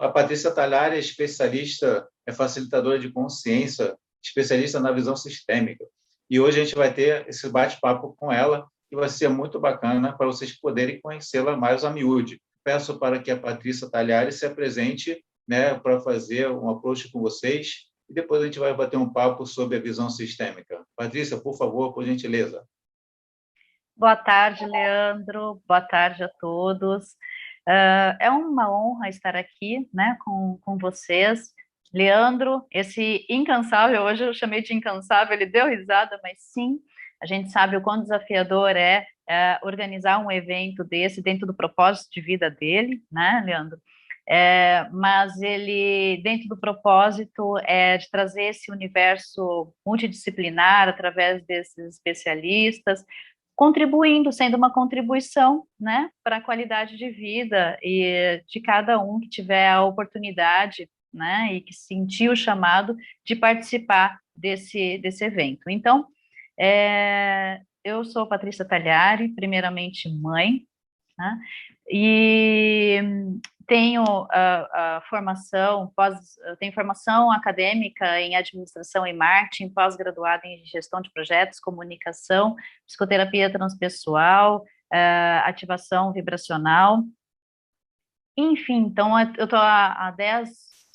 A Patrícia Talhari é especialista, é facilitadora de consciência, especialista na visão sistêmica. E hoje a gente vai ter esse bate-papo com ela, que vai ser muito bacana para vocês poderem conhecê-la mais a miúde. Peço para que a Patrícia Talhari se apresente, né, para fazer um approach com vocês, e depois a gente vai bater um papo sobre a visão sistêmica. Patrícia, por favor, por gentileza. Boa tarde, Leandro. Boa tarde a todos. É uma honra estar aqui, né, com vocês. Leandro, esse incansável, hoje eu chamei de incansável, ele deu risada, mas sim, a gente sabe o quão desafiador é organizar um evento desse dentro do propósito de vida dele, né, Leandro? Mas ele, dentro do propósito, de trazer esse universo multidisciplinar através desses especialistas, contribuindo, sendo uma contribuição, né, para a qualidade de vida e de cada um que tiver a oportunidade, né, e que sentiu o chamado de participar desse evento. Então, eu sou Patrícia Talhari, primeiramente mãe, né, e tenho tenho formação acadêmica em administração e marketing, pós-graduada em gestão de projetos, comunicação, psicoterapia transpessoal, ativação vibracional. Enfim, então eu estou há 10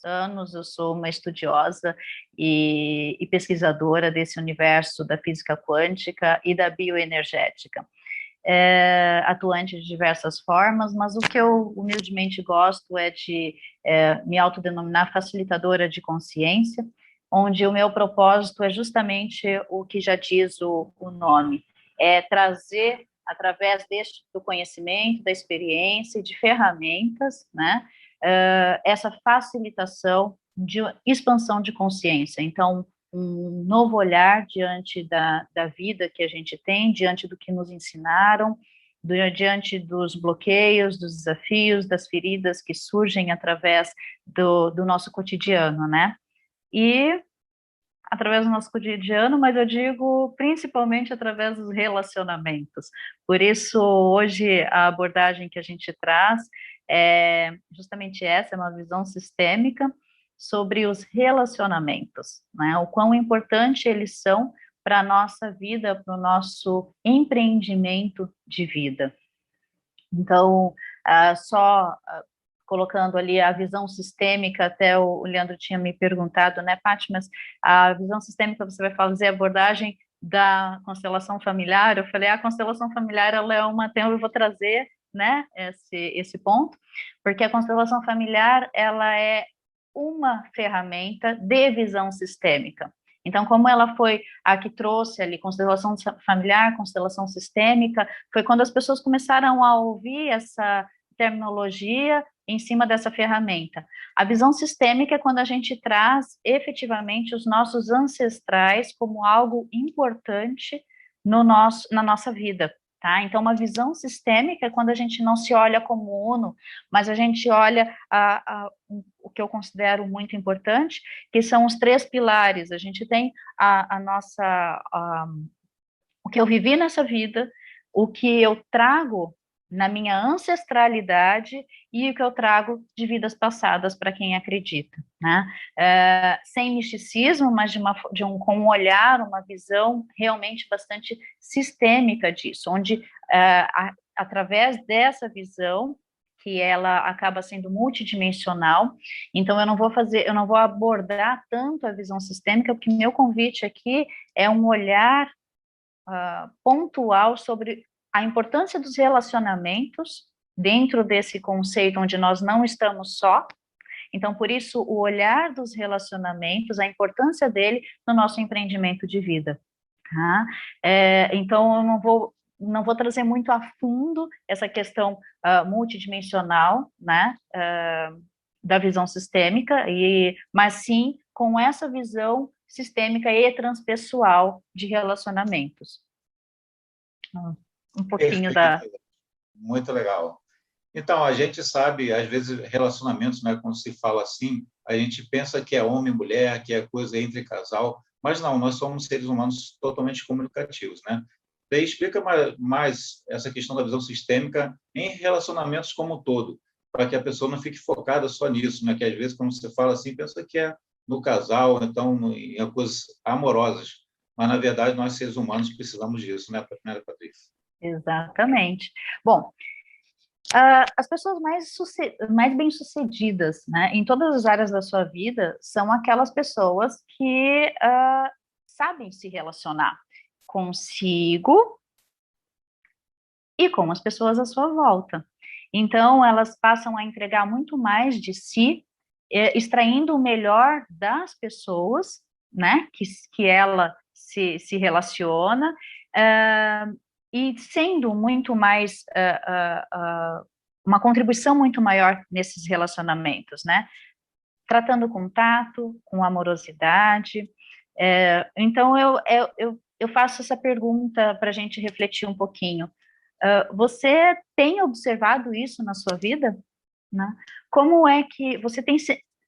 anos, eu sou uma estudiosa e pesquisadora desse universo da física quântica e da bioenergética. Atuante de diversas formas, mas o que eu humildemente gosto é de me autodenominar facilitadora de consciência, onde o meu propósito é justamente o que já diz o nome, é trazer, através do conhecimento, da experiência e de ferramentas, né, essa facilitação de expansão de consciência. Então, um novo olhar diante da vida que a gente tem, diante do que nos ensinaram, diante dos bloqueios, dos desafios, das feridas que surgem através do nosso cotidiano, né? E através do nosso cotidiano, mas eu digo principalmente através dos relacionamentos. Por isso, hoje, a abordagem que a gente traz é justamente essa, é uma visão sistêmica sobre os relacionamentos, né? O quão importante eles são para a nossa vida, para o nosso empreendimento de vida. Então, colocando ali a visão sistêmica, até o Leandro tinha me perguntado, né, Paty, mas a visão sistêmica, você vai fazer a abordagem da constelação familiar? Eu falei, a constelação familiar, ela é uma, eu vou trazer, né, esse ponto, porque a constelação familiar, ela é uma ferramenta de visão sistêmica. Então, como ela foi a que trouxe ali constelação familiar, constelação sistêmica, foi quando as pessoas começaram a ouvir essa terminologia em cima dessa ferramenta. A visão sistêmica é quando a gente traz efetivamente os nossos ancestrais como algo importante na nossa vida. Tá? Então, uma visão sistêmica é quando a gente não se olha como uno, mas a gente olha o que eu considero muito importante, que são os 3 pilares. A gente tem o que eu vivi nessa vida, o que eu trago na minha ancestralidade e o que eu trago de vidas passadas para quem acredita, né? Sem misticismo, mas com um olhar, uma visão realmente bastante sistêmica disso, onde através dessa visão, que ela acaba sendo multidimensional, então eu não vou abordar tanto a visão sistêmica, porque meu convite aqui é um olhar pontual sobre a importância dos relacionamentos dentro desse conceito onde nós não estamos só. Então, por isso, o olhar dos relacionamentos, a importância dele no nosso empreendimento de vida. Tá? Então, eu não vou trazer muito a fundo essa questão multidimensional, né, da visão sistêmica, mas sim com essa visão sistêmica e transpessoal de relacionamentos. Um pouquinho Perfeito. Muito legal. Então, a gente sabe, às vezes, relacionamentos, né, quando se fala assim, a gente pensa que é homem e mulher, que é coisa entre casal, mas não, nós somos seres humanos totalmente comunicativos, né? Daí explica mais essa questão da visão sistêmica em relacionamentos como um todo. para que a pessoa não fique focada só nisso, né? Que às vezes, quando você fala assim, pensa que é no casal, então em coisas amorosas, mas na verdade nós seres humanos precisamos disso, né, Patrícia? Exatamente. Bom, as pessoas mais bem-sucedidas, né, em todas as áreas da sua vida são aquelas pessoas que sabem se relacionar consigo e com as pessoas à sua volta. Então, elas passam a entregar muito mais de si, extraindo o melhor das pessoas, né, que ela se relaciona, e sendo muito mais, uma contribuição muito maior nesses relacionamentos, né, tratando com tato, com amorosidade. Então, eu faço essa pergunta para a gente refletir um pouquinho. Você tem observado isso na sua vida? Né? Como é que você tem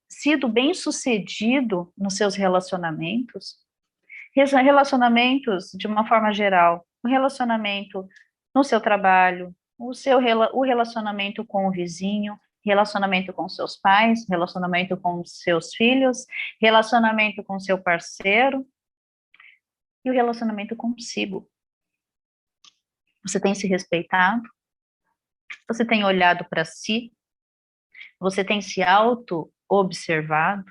sido bem-sucedido nos seus relacionamentos? Relacionamentos, de uma forma geral, o relacionamento no seu trabalho, o relacionamento com o vizinho, relacionamento com seus pais, relacionamento com seus filhos, relacionamento com seu parceiro e o relacionamento consigo. Você tem se respeitado? Você tem olhado para si? Você tem se auto-observado?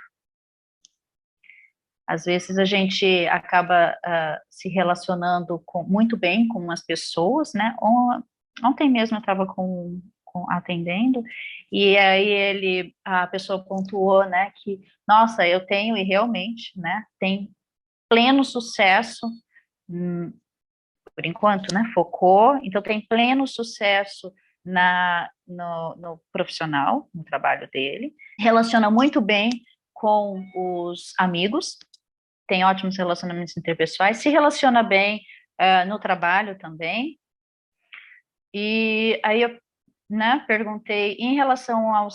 Às vezes a gente acaba se relacionando muito bem com as pessoas, né? Ontem mesmo eu estava atendendo, e aí a pessoa pontuou, né, que, nossa, eu tenho, e realmente, né, tem pleno sucesso, por enquanto, né, focou, então tem pleno sucesso no profissional, no trabalho dele, relaciona muito bem com os amigos, tem ótimos relacionamentos interpessoais, se relaciona bem no trabalho também. E aí eu, né, perguntei em relação à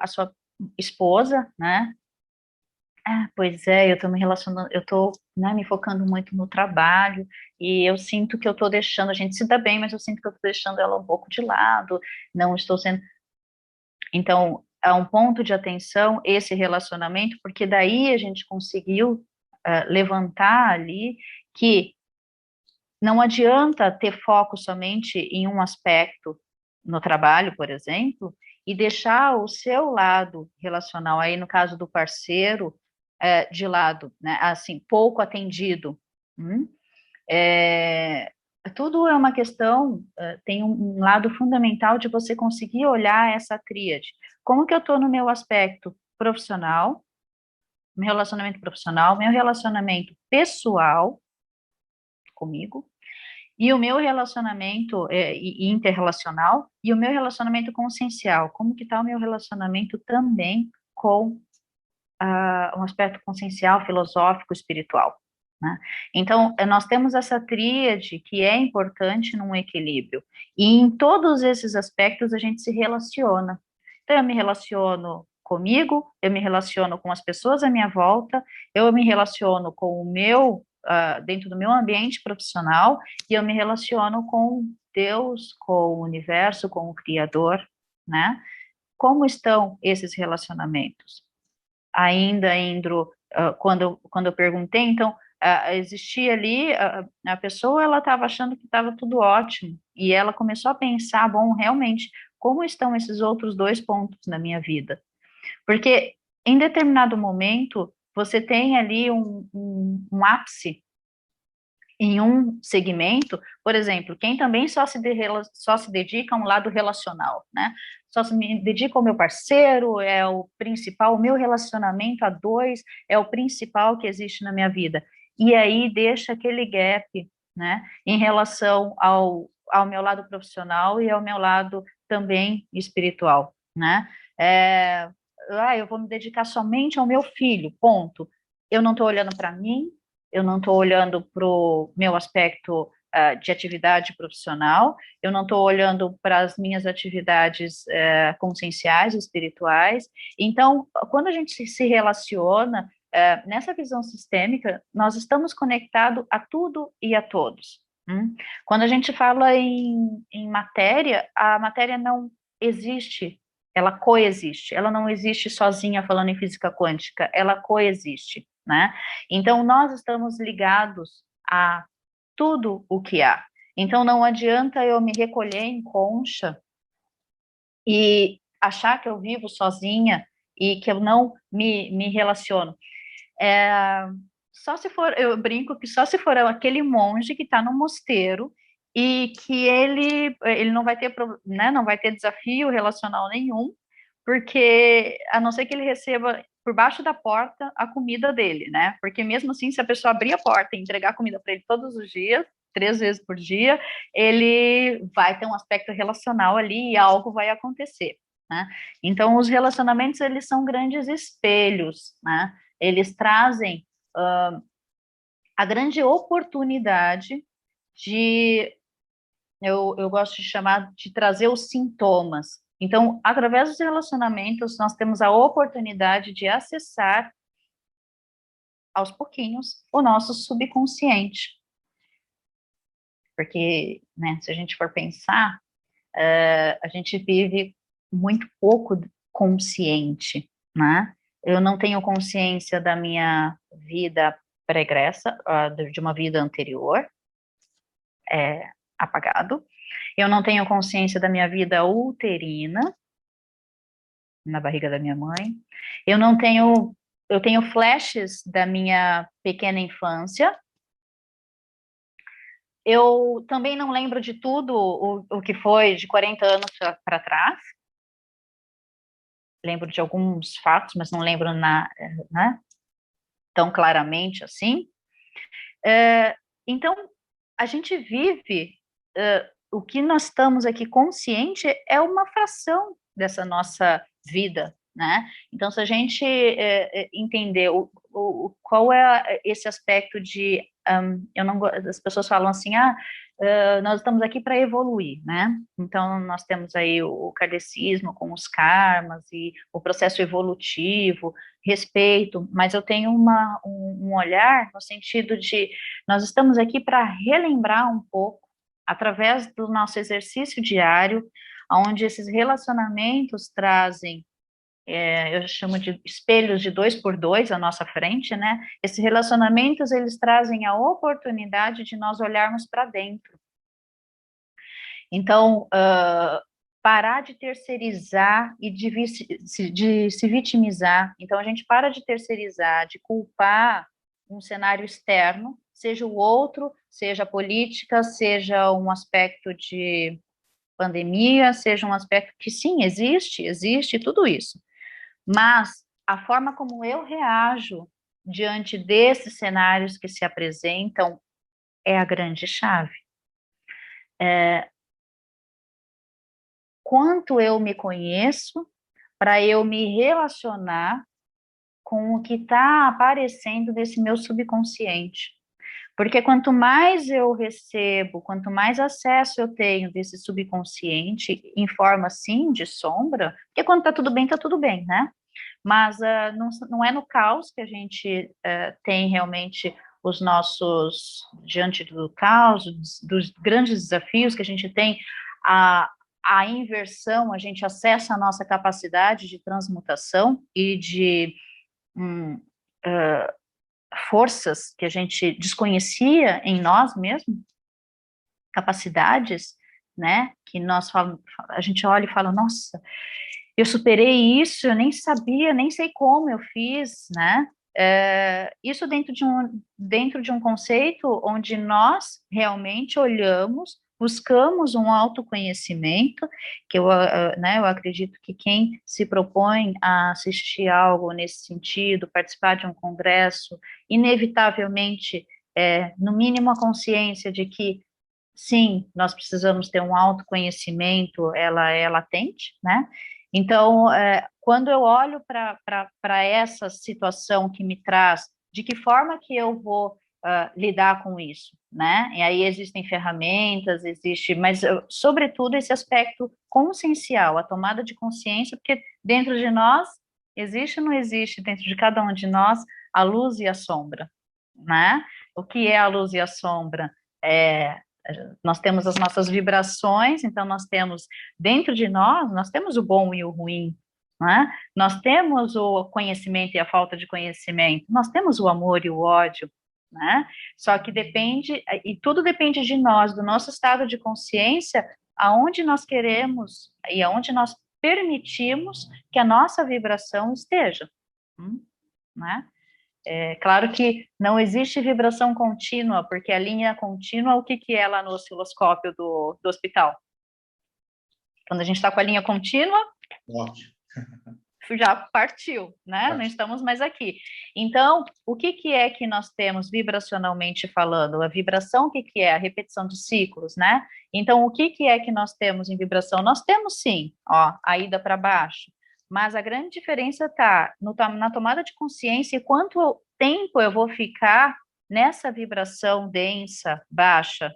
sua esposa, né? Pois é, eu estou me relacionando, eu estou, né, me focando muito no trabalho, e eu sinto que eu estou deixando, a gente se dá bem, mas eu sinto que eu estou deixando ela um pouco de lado, não estou sendo. Então, é um ponto de atenção esse relacionamento, porque daí a gente conseguiu levantar ali que não adianta ter foco somente em um aspecto no trabalho, por exemplo, e deixar o seu lado relacional, aí no caso do parceiro, de lado, né, assim, pouco atendido. Tudo é uma questão, tem um lado fundamental de você conseguir olhar essa tríade. Como que eu estou no meu aspecto profissional, meu relacionamento profissional, meu relacionamento pessoal comigo, e o meu relacionamento interrelacional, e o meu relacionamento consciencial. Como que está o meu relacionamento também com um aspecto consciencial, filosófico, espiritual, né? Então, nós temos essa tríade que é importante num equilíbrio. E em todos esses aspectos a gente se relaciona. Então, eu me relaciono comigo, eu me relaciono com as pessoas à minha volta, eu me relaciono com o meu, dentro do meu ambiente profissional, e eu me relaciono com Deus, com o universo, com o Criador, né? Como estão esses relacionamentos? Ainda, Indro, quando eu perguntei, então, existia ali, a pessoa, ela estava achando que estava tudo ótimo, e ela começou a pensar, bom, realmente, como estão esses outros dois pontos na minha vida? Porque, em determinado momento, você tem ali um ápice em um segmento, por exemplo, quem também só se dedica a um lado relacional, né? Só se me dedica ao meu parceiro, é o principal, o meu relacionamento a dois é o principal que existe na minha vida. E aí deixa aquele gap, né, em relação ao meu lado profissional e ao meu lado também espiritual, né? Eu vou me dedicar somente ao meu filho, ponto. Eu não estou olhando para mim, eu não estou olhando para o meu aspecto de atividade profissional, eu não estou olhando para as minhas atividades conscienciais, espirituais. Então, quando a gente se relaciona nessa visão sistêmica, nós estamos conectados a tudo e a todos. Quando a gente fala em matéria, a matéria não existe ela coexiste, ela não existe sozinha falando em física quântica, ela coexiste, né? Então, nós estamos ligados a tudo o que há. Então, não adianta eu me recolher em concha e achar que eu vivo sozinha e que eu não me relaciono. Só se for, eu brinco que só se for aquele monge que está no mosteiro e que ele não vai ter, né, não vai ter desafio relacional nenhum, porque a não ser que ele receba por baixo da porta a comida dele, né? Porque mesmo assim, se a pessoa abrir a porta e entregar comida para ele todos os dias, 3 vezes por dia, ele vai ter um aspecto relacional ali e algo vai acontecer, né? Então, os relacionamentos, eles são grandes espelhos, né? Eles trazem a grande oportunidade de, eu gosto de chamar, de trazer os sintomas. Então, através dos relacionamentos, nós temos a oportunidade de acessar, aos pouquinhos, o nosso subconsciente. Porque, né, se a gente for pensar, a gente vive muito pouco consciente, né? Eu não tenho consciência da minha vida pregressa, de uma vida anterior, apagado. Eu não tenho consciência da minha vida uterina, na barriga da minha mãe. Eu tenho flashes da minha pequena infância. Eu também não lembro de tudo o que foi de 40 anos para trás. Lembro de alguns fatos, mas não lembro né, tão claramente assim. Então, a gente vive, o que nós estamos aqui consciente é uma fração dessa nossa vida, né? Então, se a gente entender qual é esse aspecto de, eu não, as pessoas falam assim, nós estamos aqui para evoluir, né? Então, nós temos aí o kardecismo com os karmas e o processo evolutivo, respeito, mas eu tenho um olhar no sentido de nós estamos aqui para relembrar um pouco, através do nosso exercício diário, onde esses relacionamentos trazem, eu chamo de espelhos de 2x2 à nossa frente, né? Esses relacionamentos, eles trazem a oportunidade de nós olharmos para dentro. Então, parar de terceirizar e de se vitimizar. Então, a gente para de terceirizar, de culpar um cenário externo, seja o outro, seja a política, seja um aspecto de pandemia, seja um aspecto que sim, existe tudo isso. Mas a forma como eu reajo diante desses cenários que se apresentam é a grande chave. Quanto eu me conheço para eu me relacionar com o que está aparecendo desse meu subconsciente. Porque quanto mais eu recebo, quanto mais acesso eu tenho desse subconsciente, em forma, sim, de sombra, porque quando está tudo bem, né? Mas não é no caos que a gente tem realmente os nossos, diante do caos, dos grandes desafios que a gente tem, a inversão, a gente acessa a nossa capacidade de transmutação e de forças que a gente desconhecia em nós mesmos, capacidades, né, que a gente olha e fala, nossa, eu superei isso, eu nem sabia, nem sei como eu fiz, né, isso dentro de um conceito onde nós realmente olhamos, buscamos um autoconhecimento, que né, eu acredito que quem se propõe a assistir algo nesse sentido, participar de um congresso, inevitavelmente, no mínimo a consciência de que sim, nós precisamos ter um autoconhecimento, ela é latente, né? Então, quando eu olho para essa situação que me traz, de que forma que eu vou lidar com isso, né? E aí existem ferramentas, mas sobretudo esse aspecto consciencial, a tomada de consciência, porque dentro de nós, existe ou não existe, dentro de cada um de nós, a luz e a sombra, né? O que é a luz e a sombra? Nós temos as nossas vibrações, então nós temos, dentro de nós temos o bom e o ruim, né? Nós temos o conhecimento e a falta de conhecimento, nós temos o amor e o ódio, né? Só que depende, e tudo depende de nós, do nosso estado de consciência, aonde nós queremos e aonde nós permitimos que a nossa vibração esteja, né? É claro que não existe vibração contínua, porque a linha contínua, o que é lá no osciloscópio do hospital? Quando a gente está com a linha contínua, Morte. já partiu, né? Não estamos mais aqui. Então, o que é que nós temos vibracionalmente falando? A vibração, o que é? A repetição de ciclos, né? Então, o que é que nós temos em vibração? Nós temos, sim, ó, a ida para baixo, mas a grande diferença está na tomada de consciência e quanto tempo eu vou ficar nessa vibração densa, baixa.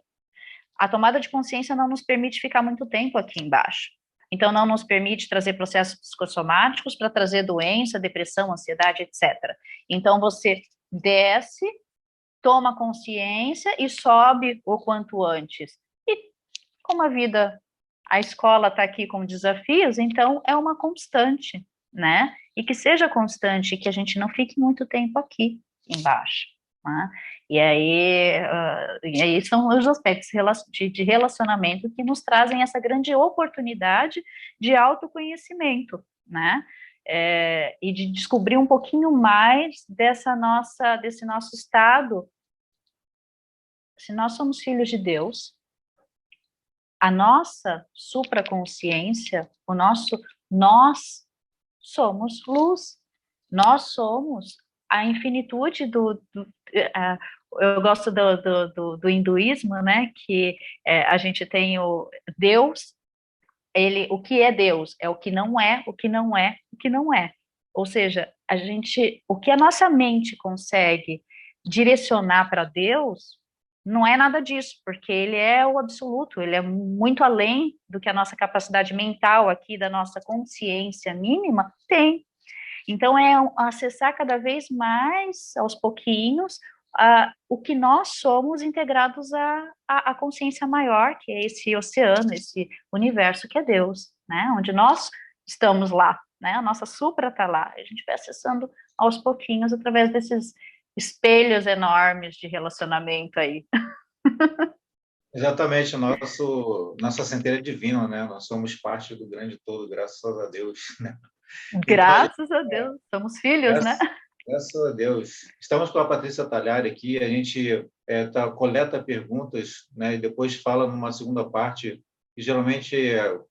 A tomada de consciência não nos permite ficar muito tempo aqui embaixo. Então, não nos permite trazer processos psicossomáticos para trazer doença, depressão, ansiedade, etc. Então, você desce, toma consciência e sobe o quanto antes. E como a escola está aqui com desafios, então é uma constante, né? E que seja constante, que a gente não fique muito tempo aqui embaixo. Né? E aí são os aspectos de relacionamento que nos trazem essa grande oportunidade de autoconhecimento, né? E de descobrir um pouquinho mais desse nosso estado. Se nós somos filhos de Deus, a nossa supraconsciência, nós somos luz, nós somos a infinitude eu gosto do hinduísmo, né, que a gente tem o Deus, o que é Deus? É o que não é, o que não é, o que não é. Ou seja, o que a nossa mente consegue direcionar para Deus, não é nada disso, porque ele é o absoluto, ele é muito além do que a nossa capacidade mental aqui, da nossa consciência mínima, tem. Então, é acessar cada vez mais, aos pouquinhos, o que nós somos integrados à consciência maior, que é esse oceano, esse universo que é Deus, né? Onde nós estamos lá, né? A nossa supra está lá. A gente vai acessando aos pouquinhos através desses espelhos enormes de relacionamento aí. Exatamente, nossa centelha divina, né? Nós somos parte do grande todo, graças a Deus, né? Então, Graças a Deus, somos filhos, né? Graças a Deus. Estamos com a Patrícia Talhari aqui, a gente coleta perguntas, né, e depois fala numa segunda parte, e geralmente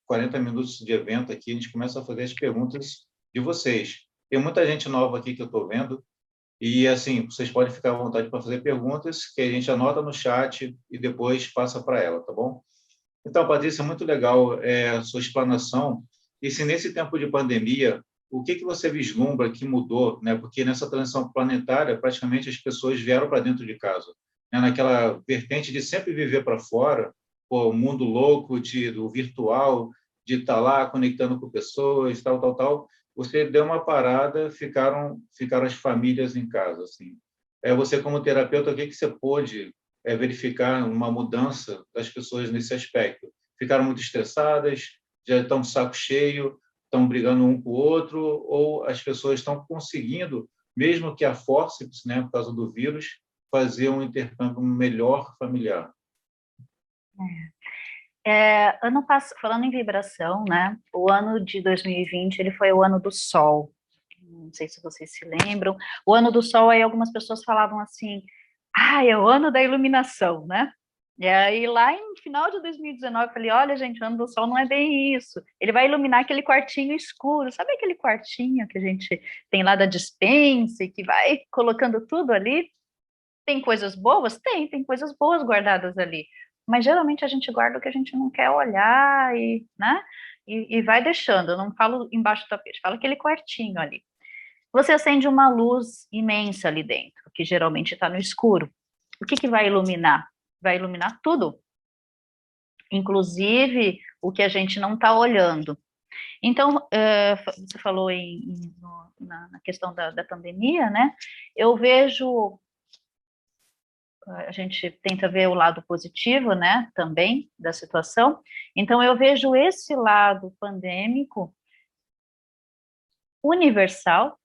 40 minutos de evento aqui, a gente começa a fazer as perguntas de vocês. Tem muita gente nova aqui que eu estou vendo, e assim, vocês podem ficar à vontade para fazer perguntas, que a gente anota no chat e depois passa para ela, tá bom? Então, Patrícia, muito legal a sua explanação. E se nesse tempo de pandemia, o que você vislumbra que mudou, né? Porque nessa transição planetária, praticamente as pessoas vieram para dentro de casa, né? Naquela vertente de sempre viver para fora, o mundo louco do virtual, de estar lá conectando com pessoas, tal, tal, tal. Você deu uma parada, ficaram as famílias em casa, assim. Você como terapeuta, o que você pôde verificar uma mudança das pessoas nesse aspecto? Ficaram muito estressadas, já estão de saco cheio, estão brigando um com o outro, ou as pessoas estão conseguindo, mesmo que a forceps, né, por causa do vírus, fazer um intercâmbio melhor familiar? Falando em vibração, né? O ano de 2020 ele foi o ano do Sol. Não sei se vocês se lembram. O ano do Sol, aí algumas pessoas falavam assim, é o ano da iluminação, né? E aí, lá em final de 2019, eu falei, olha, gente, o ano do Sol não é bem isso. Ele vai iluminar aquele quartinho escuro. Sabe aquele quartinho que a gente tem lá da despensa e que vai colocando tudo ali? Tem coisas boas? Tem coisas boas guardadas ali. Mas geralmente a gente guarda o que a gente não quer olhar né? E vai deixando. Eu não falo embaixo do tapete, falo aquele quartinho ali. Você acende uma luz imensa ali dentro, que geralmente está no escuro. O que vai iluminar? Vai iluminar tudo, inclusive o que a gente não está olhando. Então, você falou na questão da pandemia, né? Eu vejo a gente tenta ver o lado positivo, né, também da situação. Então, eu vejo esse lado pandêmico universal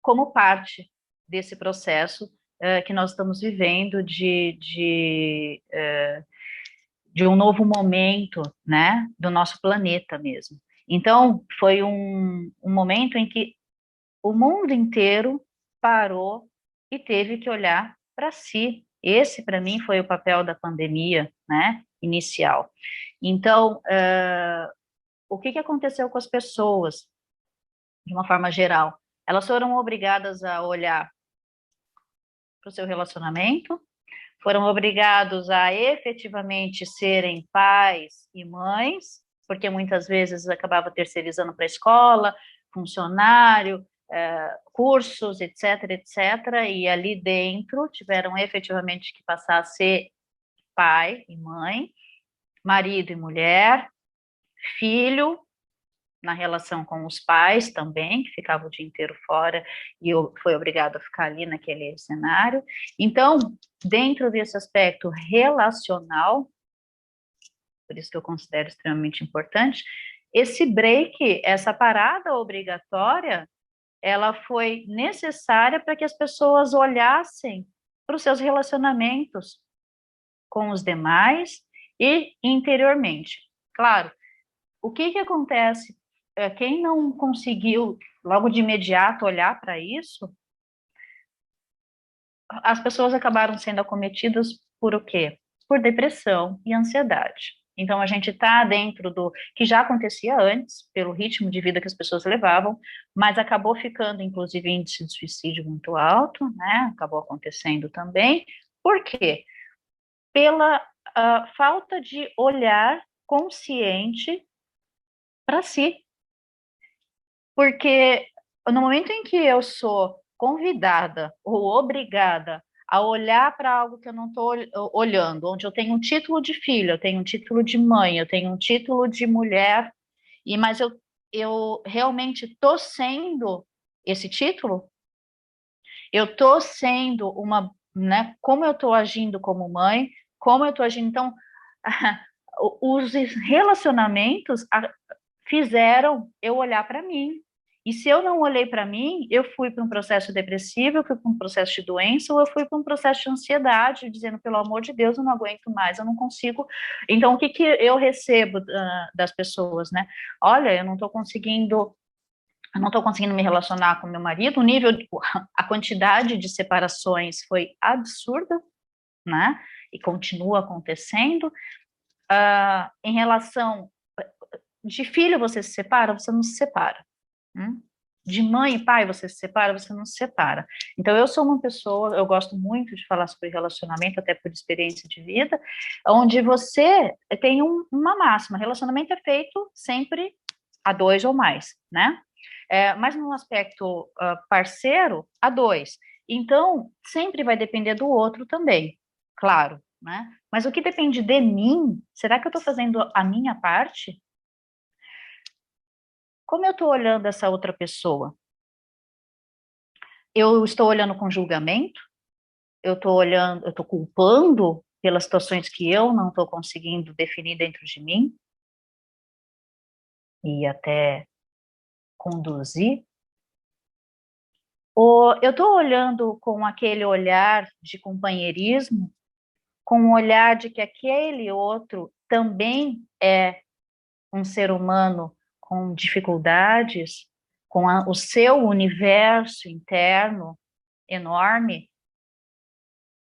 como parte desse processo que nós estamos vivendo de um novo momento, né, do nosso planeta mesmo. Então, foi um momento em que o mundo inteiro parou e teve que olhar para si. Esse, para mim, foi o papel da pandemia, né, inicial. Então, o que aconteceu com as pessoas, de uma forma geral? Elas foram obrigadas a olhar para o seu relacionamento, foram obrigados a efetivamente serem pais e mães, porque muitas vezes acabava terceirizando para a escola, funcionário, cursos, etc., etc., e ali dentro tiveram efetivamente que passar a ser pai e mãe, marido e mulher, filho, na relação com os pais também, que ficava o dia inteiro fora e foi obrigado a ficar ali naquele cenário. Então, dentro desse aspecto relacional, por isso que eu considero extremamente importante, esse break, essa parada obrigatória, ela foi necessária para que as pessoas olhassem para os seus relacionamentos com os demais e interiormente. Claro, o que acontece? Quem não conseguiu logo de imediato olhar para isso, as pessoas acabaram sendo acometidas por o quê? Por depressão e ansiedade. Então, a gente está dentro do que já acontecia antes, pelo ritmo de vida que as pessoas levavam, mas acabou ficando, inclusive, índice de suicídio muito alto, né? Acabou acontecendo também. Por quê? Pela falta de olhar consciente para si. Porque no momento em que eu sou convidada ou obrigada a olhar para algo que eu não estou olhando, onde eu tenho um título de filha, eu tenho um título de mãe, eu tenho um título de mulher, mas eu realmente estou sendo esse título? Eu estou sendo uma, né, como eu estou agindo como mãe, como eu estou agindo, então, os relacionamentos fizeram eu olhar para mim. E se eu não olhei para mim, eu fui para um processo depressivo, eu fui para um processo de doença, ou eu fui para um processo de ansiedade, dizendo, pelo amor de Deus, eu não aguento mais, eu não consigo. Então, o que eu recebo das pessoas, né? Olha, eu não estou conseguindo me relacionar com meu marido, a quantidade de separações foi absurda, né? E continua acontecendo. Em relação de filho, você se separa, você não se separa. De mãe e pai, você se separa, você não se separa. Então, eu sou uma pessoa, eu gosto muito de falar sobre relacionamento, até por experiência de vida, onde você tem uma máxima, relacionamento é feito sempre a dois ou mais, né? Mas no aspecto parceiro, a dois. Então, sempre vai depender do outro também, claro, né? Mas o que depende de mim, será que eu estou fazendo a minha parte? Como eu estou olhando essa outra pessoa? Eu estou olhando com julgamento? Eu estou olhando, eu estou culpando pelas situações que eu não estou conseguindo definir dentro de mim e até conduzir? Ou eu estou olhando com aquele olhar de companheirismo, com o olhar de que aquele outro também é um ser humano com dificuldades, com o seu universo interno enorme?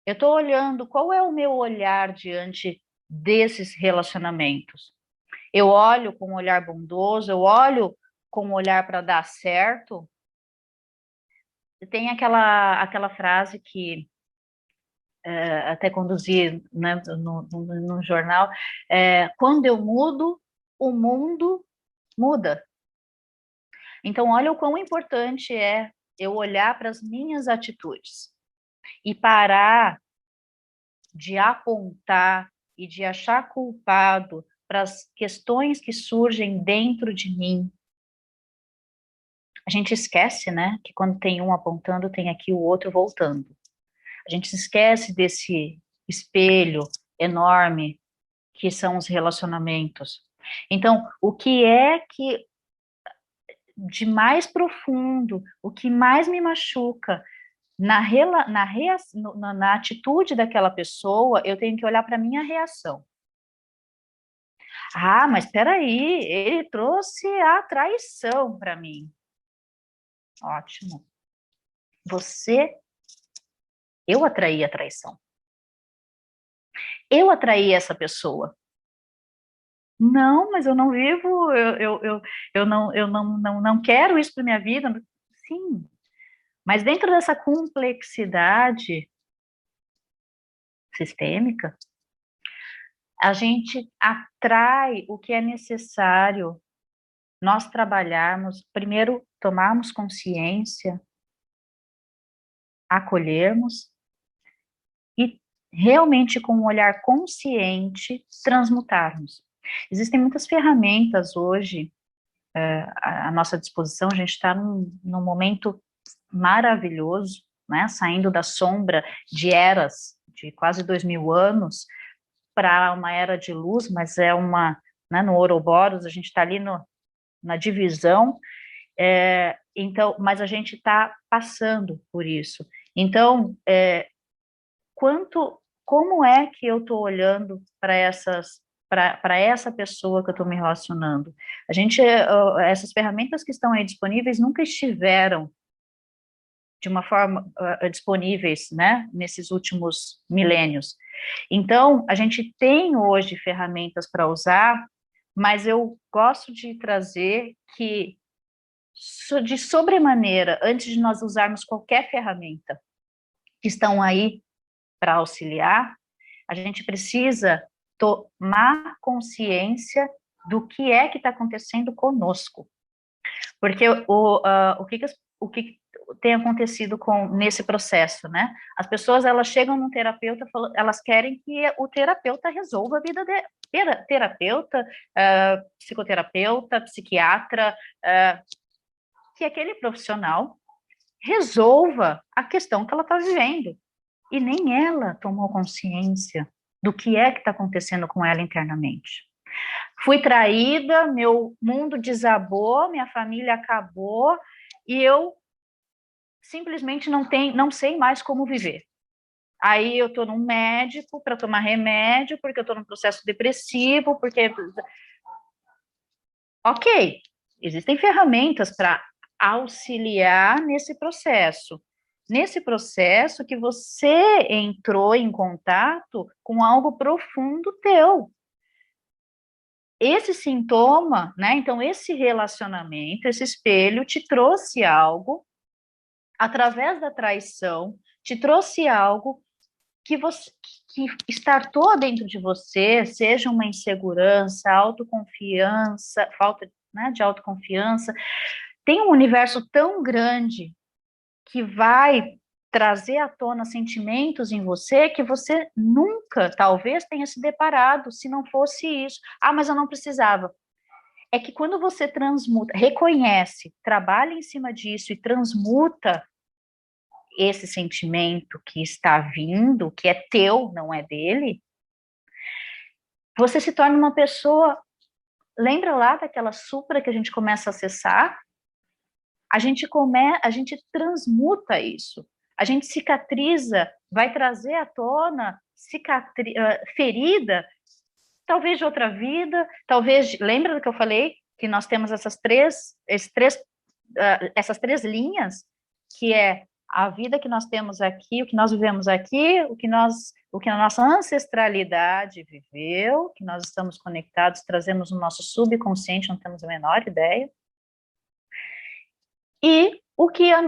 Eu estou olhando qual é o meu olhar diante desses relacionamentos. Eu olho com um olhar bondoso, eu olho com um olhar para dar certo. Tem aquela frase que até conduzi, né, no jornal, quando eu mudo, o mundo muda. Então, olha o quão importante é eu olhar para as minhas atitudes e parar de apontar e de achar culpado para as questões que surgem dentro de mim. A gente esquece, né, que quando tem um apontando, tem aqui o outro voltando. A gente se esquece desse espelho enorme que são os relacionamentos. Então, o que é que de mais profundo, o que mais me machuca na atitude daquela pessoa, eu tenho que olhar para a minha reação. Ah, mas espera aí, ele trouxe a traição para mim. Ótimo. Eu atraí a traição. Eu atraí essa pessoa. Não, mas eu não vivo, eu não quero isso para minha vida. Sim, mas dentro dessa complexidade sistêmica, a gente atrai o que é necessário nós trabalharmos, primeiro tomarmos consciência, acolhermos e realmente com um olhar consciente transmutarmos. Existem muitas ferramentas hoje à nossa disposição, a gente está num momento maravilhoso, né, saindo da sombra de eras de quase 2000 anos para uma era de luz, mas né, no Ouroboros, a gente está ali na divisão, então, mas a gente está passando por isso. Então, como é que eu estou olhando para essa pessoa que eu estou me relacionando? Essas ferramentas que estão aí disponíveis nunca estiveram de uma forma disponíveis, né, nesses últimos milênios. Então, a gente tem hoje ferramentas para usar, mas eu gosto de trazer que, de sobremaneira, antes de nós usarmos qualquer ferramenta que estão aí para auxiliar, a gente precisa tomar consciência do que é que está acontecendo conosco. Porque o que tem acontecido nesse processo, né? As pessoas, elas chegam num terapeuta, elas querem que o terapeuta resolva a vida dela. Terapeuta, psicoterapeuta, psiquiatra, que aquele profissional resolva a questão que ela está vivendo. E nem ela tomou consciência do que é que está acontecendo com ela internamente. Fui traída, meu mundo desabou, minha família acabou, e eu simplesmente não sei mais como viver. Aí eu estou num médico para tomar remédio, porque eu estou num processo depressivo, porque... Ok, existem ferramentas para auxiliar nesse processo. Nesse processo que você entrou em contato com algo profundo teu. Esse sintoma, né? Então, esse relacionamento, esse espelho te trouxe algo, através da traição, te trouxe algo que startou dentro de você, seja uma insegurança, autoconfiança, falta, né, de autoconfiança. Tem um universo tão grande que vai trazer à tona sentimentos em você que você nunca, talvez, tenha se deparado se não fosse isso. Ah, mas eu não precisava. É que quando você transmuta, reconhece, trabalha em cima disso e transmuta esse sentimento que está vindo, que é teu, não é dele, você se torna uma pessoa... Lembra lá daquela supra que a gente começa a acessar? A gente transmuta isso. A gente cicatriza, vai trazer à tona ferida, talvez de outra vida, talvez... Lembra do que eu falei? Que nós temos essas três linhas, que é a vida que nós temos aqui, o que nós vivemos aqui, o que a nossa ancestralidade viveu, que nós estamos conectados, trazemos no nosso subconsciente, não temos a menor ideia, e o que as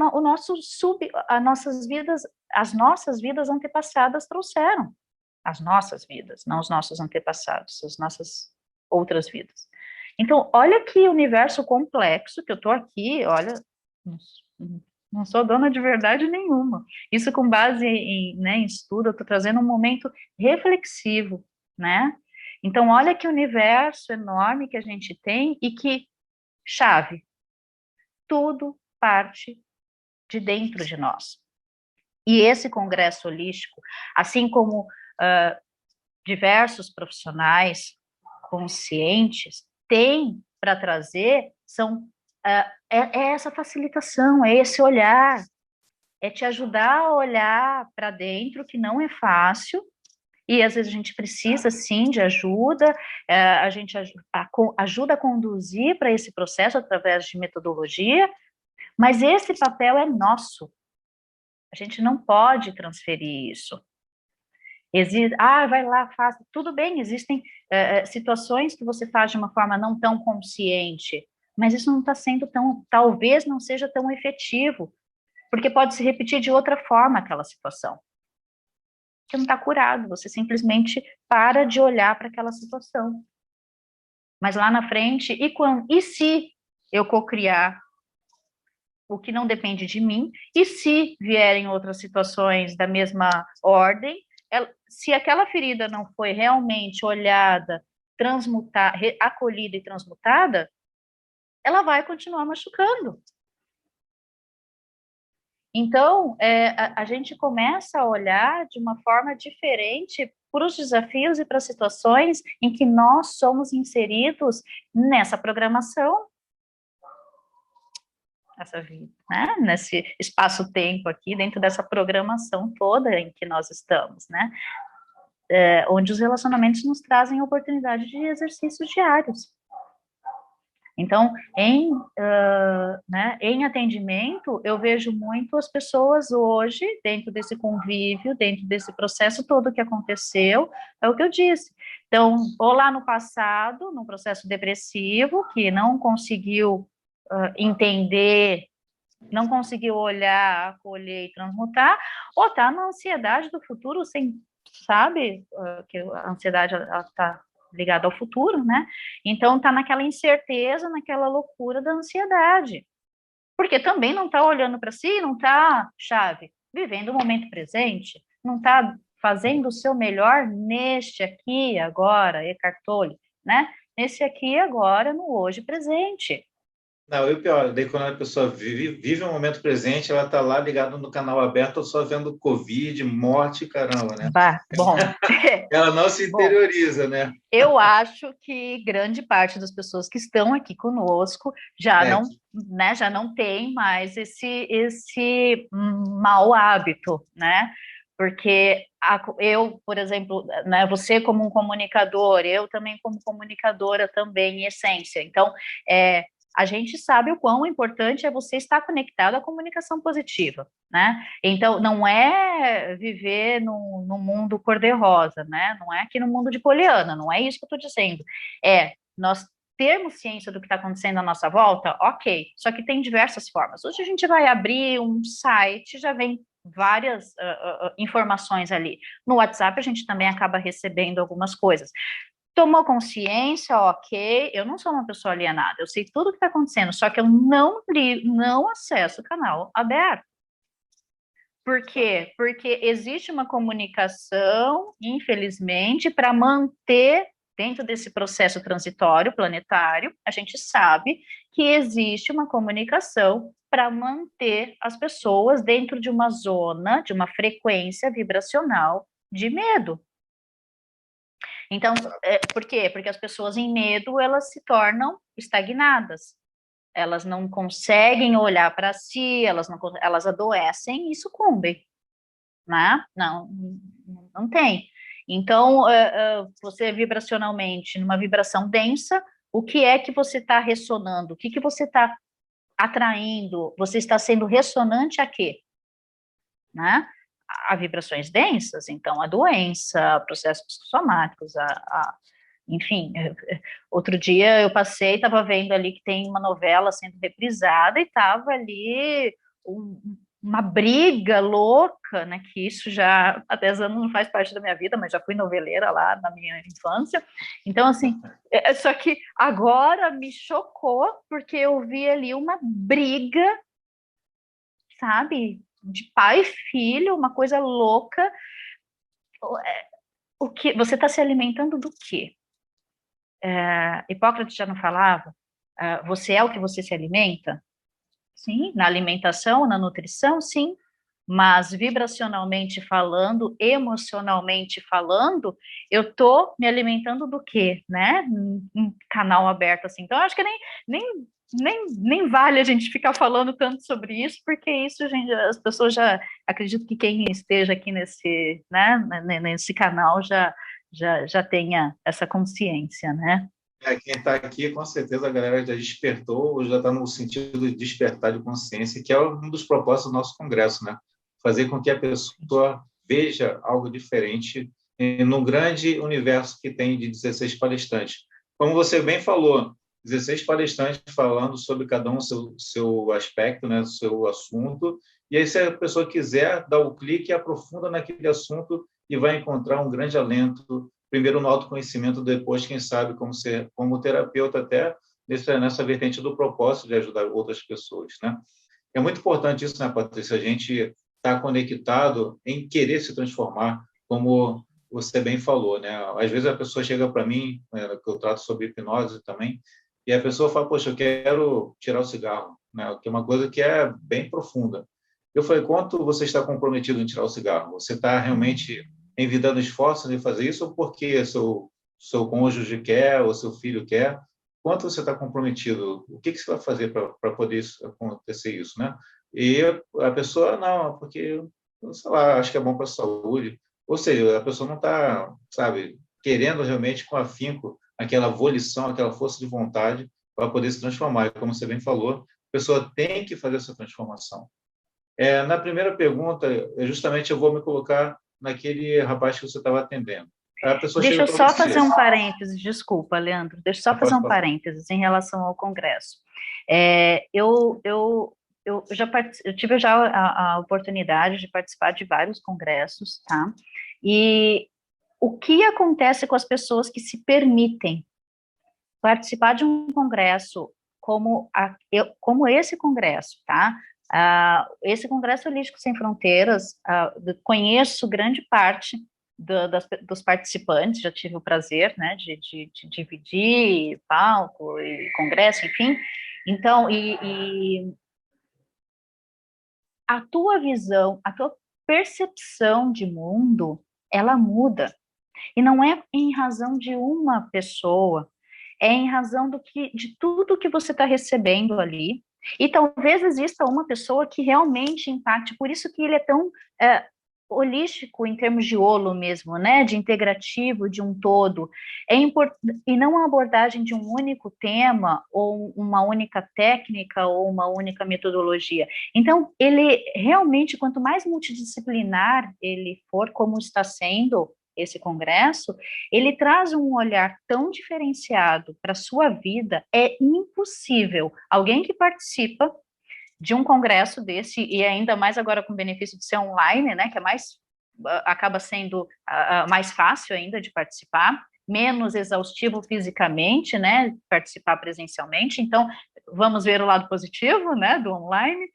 nossas vidas antepassadas trouxeram. As nossas vidas, não os nossos antepassados, as nossas outras vidas. Então, olha que universo complexo que eu estou aqui, olha, não sou dona de verdade nenhuma. Isso com base em estudo, eu estou trazendo um momento reflexivo, né? Então, olha que universo enorme que a gente tem e que, chave, tudo parte de dentro de nós. E esse congresso holístico, assim como diversos profissionais conscientes têm para trazer, é essa facilitação, é esse olhar, é te ajudar a olhar para dentro, que não é fácil, e às vezes a gente precisa, sim, de ajuda, a gente ajuda a conduzir para esse processo através de metodologia, mas esse papel é nosso. A gente não pode transferir isso. Vai lá, faz. Tudo bem, existem situações que você faz de uma forma não tão consciente, mas isso não está sendo talvez não seja tão efetivo, porque pode se repetir de outra forma aquela situação. Você não está curado, você simplesmente para de olhar para aquela situação. Mas lá na frente, e se eu cocriar o que não depende de mim, e se vierem outras situações da mesma ordem, se aquela ferida não foi realmente olhada, acolhida e transmutada, ela vai continuar machucando. Então, a gente começa a olhar de uma forma diferente para os desafios e para as situações em que nós somos inseridos nessa programação, nessa vida, né? Nesse espaço-tempo aqui, dentro dessa programação toda em que nós estamos, né? Onde os relacionamentos nos trazem oportunidade de exercícios diários. Então, em atendimento, eu vejo muito as pessoas hoje, dentro desse convívio, dentro desse processo todo que aconteceu, é o que eu disse. Então, ou lá no passado, num processo depressivo, que não conseguiu entender, não conseguiu olhar, acolher e transmutar, ou está na ansiedade do futuro, sem, sabe, que a ansiedade está ligado ao futuro, né? Então tá naquela incerteza, naquela loucura da ansiedade. Porque também não tá olhando para si, não tá, vivendo o momento presente, não tá fazendo o seu melhor neste aqui, agora, Eckhart Tolle, né? Nesse aqui, agora, no hoje presente. Não, e o pior, daí quando a pessoa vive o momento presente, ela está lá ligada no canal aberto, só vendo Covid, morte, caramba, né? Bom, Ela não se interioriza, né? eu acho que grande parte das pessoas que estão aqui conosco já não tem mais esse mau hábito, né? Porque eu, por exemplo, né, você como um comunicador, eu também como comunicadora também, em essência. Então, a gente sabe o quão importante é você estar conectado à comunicação positiva, né? Então, não é viver no mundo cor-de-rosa, né? Não é aqui no mundo de Poliana, não é isso que eu estou dizendo. Nós termos ciência do que está acontecendo à nossa volta, ok, só que tem diversas formas. Hoje a gente vai abrir um site, já vem várias informações ali. No WhatsApp a gente também acaba recebendo algumas coisas. Tomou consciência, ok, eu não sou uma pessoa alienada, eu sei tudo o que está acontecendo, só que eu não acesso o canal aberto. Por quê? Porque existe uma comunicação, infelizmente, para manter dentro desse processo transitório planetário, a gente sabe que existe uma comunicação para manter as pessoas dentro de uma zona, de uma frequência vibracional de medo. Então, por quê? Porque as pessoas em medo, elas se tornam estagnadas. Elas não conseguem olhar para si, elas adoecem e sucumbem, né? Não tem. Então, você vibracionalmente, numa vibração densa, o que é que você está ressonando? O que você está atraindo? Você está sendo ressonante a quê? Né? A vibrações densas, então a doença, processos psicossomáticos, enfim. Outro dia eu passei, estava vendo ali que tem uma novela sendo reprisada e estava ali uma briga louca, né, que isso já há 10 anos não faz parte da minha vida, mas já fui noveleira lá na minha infância. Então, assim, só que agora me chocou, porque eu vi ali uma briga, sabe, de pai e filho, uma coisa louca. O que você está se alimentando do quê? Hipócrates já não falava? Você é o que você se alimenta? Sim. Na alimentação, na nutrição, sim. mas vibracionalmente falando, emocionalmente falando, eu estou me alimentando do quê, né? Um canal aberto assim. Então, eu acho que nem, nem vale a gente ficar falando tanto sobre isso, porque isso, gente, as pessoas já acredito que quem esteja aqui nesse, né, nesse canal já tenha essa consciência, né? Quem está aqui, com certeza, a galera já despertou, ou já está no sentido de despertar de consciência, que é um dos propósitos do nosso congresso, né? Fazer com que a pessoa veja algo diferente num grande universo que tem de 16 palestrantes. Como você bem falou, 16 palestrantes falando sobre cada um seu aspecto, né, seu assunto, e aí se a pessoa quiser, dá o clique e aprofunda naquele assunto e vai encontrar um grande alento, primeiro no autoconhecimento, depois, quem sabe, como ser como terapeuta até nessa vertente do propósito de ajudar outras pessoas, né? É muito importante isso, né, Patrícia? A gente está conectado em querer se transformar, como você bem falou, né? Às vezes a pessoa chega para mim, né, que eu trato sobre hipnose também, e a pessoa fala, poxa, eu quero tirar o cigarro, né? Que é uma coisa que é bem profunda. Eu falei, quanto você está comprometido em tirar o cigarro? Você está realmente envidando esforços em fazer isso ou porque seu cônjuge quer ou seu filho quer? Quanto você está comprometido? O que você vai fazer para poder acontecer isso, né? E a pessoa, não, porque, sei lá, acho que é bom para a saúde. Ou seja, a pessoa não está, sabe, querendo realmente com afinco aquela volição, aquela força de vontade para poder se transformar. E como você bem falou, a pessoa tem que fazer essa transformação. Na primeira pergunta, justamente eu vou me colocar naquele rapaz que você estava atendendo. A pessoa Deixa chega eu para só você. fazer um parênteses, desculpa, Leandro, deixa eu só fazer Posso um falar? parênteses em relação ao Congresso. Eu já eu tive já a oportunidade de participar de vários congressos, tá? E o que acontece com as pessoas que se permitem participar de um congresso como esse congresso, tá? Esse Congresso Holístico Sem Fronteiras, conheço grande parte dos participantes, já tive o prazer, né, de dividir palco e congresso, enfim. Então, e a tua visão, a tua percepção de mundo, ela muda. E não é em razão de uma pessoa, é em razão de tudo que você está recebendo ali. E talvez exista uma pessoa que realmente impacte, por isso que ele é tão holístico em termos de holo mesmo, né? De integrativo, de um todo. E não a abordagem de um único tema, ou uma única técnica, ou uma única metodologia. Então, ele realmente, quanto mais multidisciplinar ele for, como está sendo esse congresso, ele traz um olhar tão diferenciado para a sua vida, é impossível alguém que participa de um congresso desse, e ainda mais agora com o benefício de ser online, né, que é mais, acaba sendo mais fácil ainda de participar, menos exaustivo fisicamente, né, participar presencialmente, então vamos ver o lado positivo, né, do online.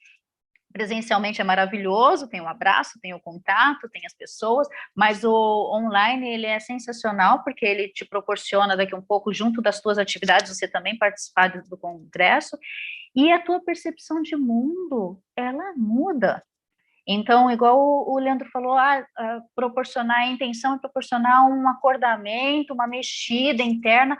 Presencialmente é maravilhoso, tem o abraço, tem o contato, tem as pessoas, mas o online ele é sensacional porque ele te proporciona daqui um pouco, junto das tuas atividades, você também participar do congresso, e a tua percepção de mundo, ela muda. Então, igual o Leandro falou, proporcionar a intenção é proporcionar um acordamento, uma mexida interna,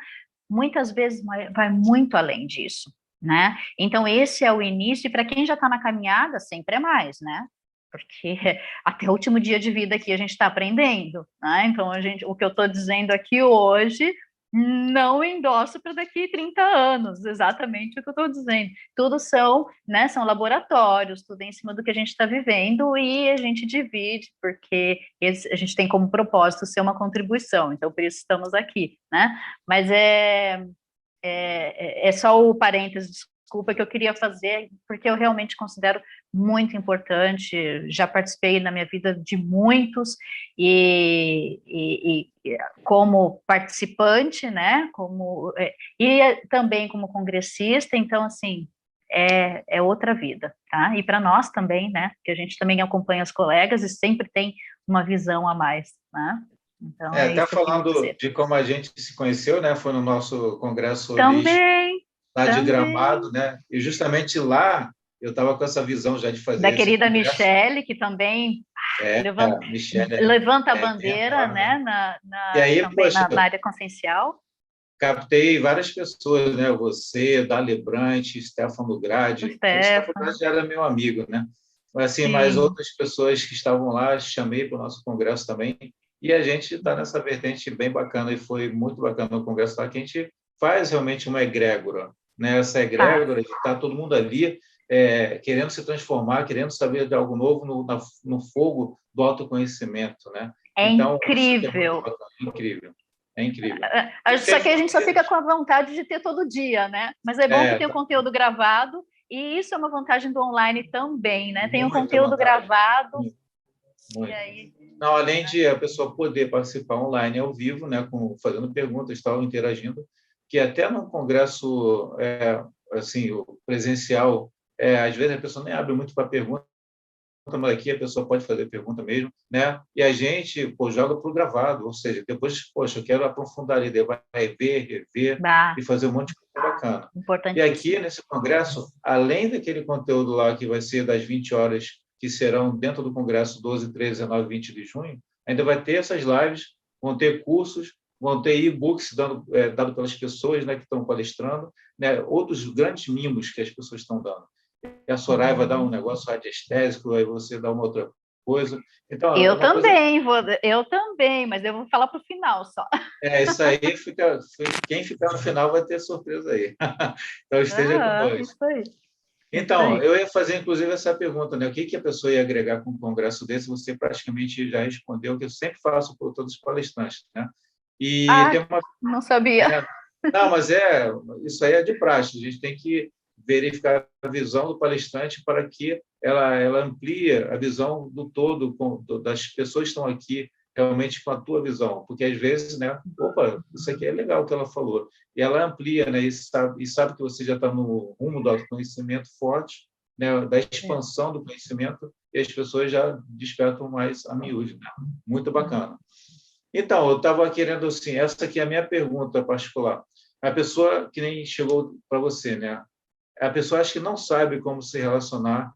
muitas vezes vai muito além disso, né? Então, esse é o início, e para quem já está na caminhada, sempre é mais, né? Porque até o último dia de vida aqui a gente está aprendendo, né? Então, o que eu estou dizendo aqui hoje não endosso para daqui 30 anos, exatamente o que eu estou dizendo. Tudo são, né, são laboratórios, tudo em cima do que a gente está vivendo e a gente divide, porque a gente tem como propósito ser uma contribuição, então por isso estamos aqui, né? Mas é só o parênteses, desculpa, que eu queria fazer, porque eu realmente considero muito importante, já participei na minha vida de muitos, e como participante, né, e também como congressista, então, assim, é outra vida, tá? E para nós também, né, que a gente também acompanha os colegas e sempre tem uma visão a mais, né? Então, é Até isso que eu queria falando dizer. de como a gente se conheceu, né? Foi no nosso congresso holístico Também, lá de também. Gramado, né? E justamente lá eu estava com essa visão já de fazer Da esse querida congresso. Michele, que também levanta, Michelle levanta a é bandeira, enorme. né, E aí, também poxa, na área consciencial. captei várias pessoas, né? Você, Dali Brandt, Stefano O Grade. O Stefano Stefano, Grade era meu amigo, né? Mas, assim, mais sim. outras pessoas que estavam lá, chamei para o nosso congresso também. E a gente está nessa vertente bem bacana, e foi muito bacana o congresso lá, que a gente faz realmente uma egrégora, né? Essa Faz. egrégora, está todo mundo ali querendo se transformar, querendo saber de algo novo no fogo do autoconhecimento, né? É Então, isso que é muito incrível. bacana, incrível. É incrível. Só que a gente só fica com a vontade de ter todo dia, né? Mas é bom que tem o Tá conteúdo gravado, e isso é uma vantagem do online também, né? Tem o muita conteúdo vantagem. gravado, Muito, e muito. aí. Não, além de a pessoa poder participar online ao vivo, né, fazendo perguntas, tal, interagindo, que até no congresso assim, o presencial, às vezes a pessoa nem abre muito para pergunta, mas aqui a pessoa pode fazer pergunta mesmo, né? E a gente joga para o gravado, ou seja, depois, poxa, eu quero aprofundar a ideia, vai ver, rever Bah, e fazer um monte de coisa bacana. E aqui importantíssimo. nesse congresso, além daquele conteúdo lá que vai ser das 20 horas que serão dentro do congresso 12, 13, 19 e 20 de junho, ainda vai ter essas lives, vão ter cursos, vão ter e-books dado pelas pessoas, né, que estão palestrando, né, outros grandes mimos que as pessoas estão dando. E a Soraya vai dar um negócio radiestésico, aí você dá uma outra coisa. Então, é Eu uma coisa. também eu também, mas eu vou falar para o final só. Isso aí quem ficar no final vai ter surpresa aí. Então, esteja conosco. Isso aí, isso Então, aí. eu ia fazer, inclusive, essa pergunta, né? O que a pessoa ia agregar com um congresso desse? Você praticamente já respondeu, que eu sempre faço por todos os palestrantes, né? E tem Ah, uma. não sabia. É, não, mas isso aí é de praxe. A gente tem que verificar a visão do palestrante para que ela amplie a visão do todo, das pessoas que estão aqui realmente com a tua visão, porque às vezes, né, opa, isso aqui é legal o que ela falou, e ela amplia, né, e sabe que você já está no rumo do autoconhecimento forte, né, da expansão do conhecimento, e as pessoas já despertam mais a miúde, né? Muito bacana. Então, eu estava querendo assim, essa aqui é a minha pergunta particular. A pessoa que nem chegou para você, né? A pessoa acha que não sabe como se relacionar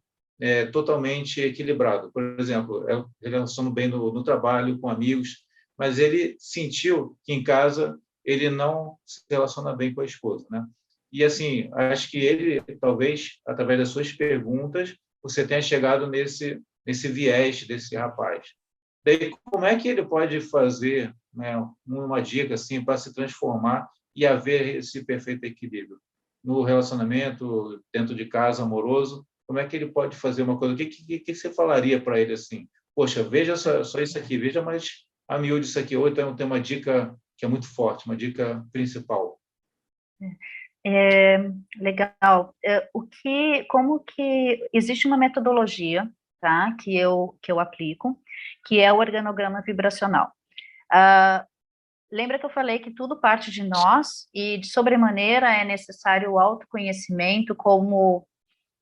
totalmente equilibrado. Por exemplo, eu relaciono bem no trabalho, com amigos, mas ele sentiu que em casa ele não se relaciona bem com a esposa, né? E assim, acho que ele, talvez, através das suas perguntas, você tenha chegado nesse viés desse rapaz. Daí, como é que ele pode fazer, né, uma dica assim para se transformar e haver esse perfeito equilíbrio no relacionamento, dentro de casa, amoroso? Como é que ele pode fazer uma coisa? O que você falaria para ele assim? Poxa, veja só isso aqui, veja mais a miúde isso aqui. Ou então tem uma dica que é muito forte, uma dica principal. É, legal. Como que existe uma metodologia, tá? Que eu aplico, que é o organograma vibracional. Lembra que eu falei que tudo parte de nós e de sobremaneira é necessário o autoconhecimento como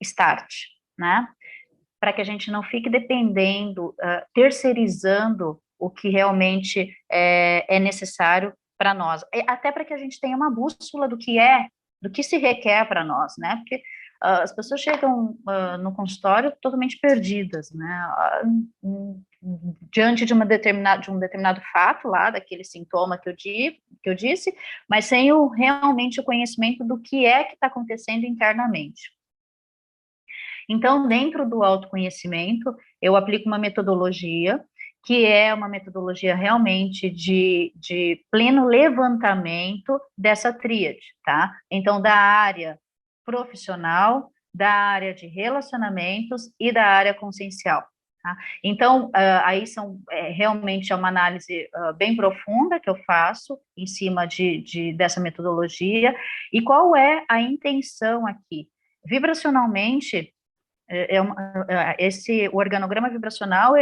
start, né? Para que a gente não fique dependendo, terceirizando o que realmente é necessário para nós, até para que a gente tenha uma bússola do que se requer para nós, né? Porque as pessoas chegam no consultório totalmente perdidas, né? Diante de um determinado fato lá, daquele sintoma que eu disse, mas sem realmente o conhecimento do que é que está acontecendo internamente. Então, dentro do autoconhecimento, eu aplico uma metodologia que é uma metodologia realmente de pleno levantamento dessa tríade, tá? Então, da área profissional, da área de relacionamentos e da área consciencial. Tá? Então, aí realmente é uma análise bem profunda que eu faço em cima dessa metodologia. E qual é a intenção aqui? Vibracionalmente, o organograma vibracional,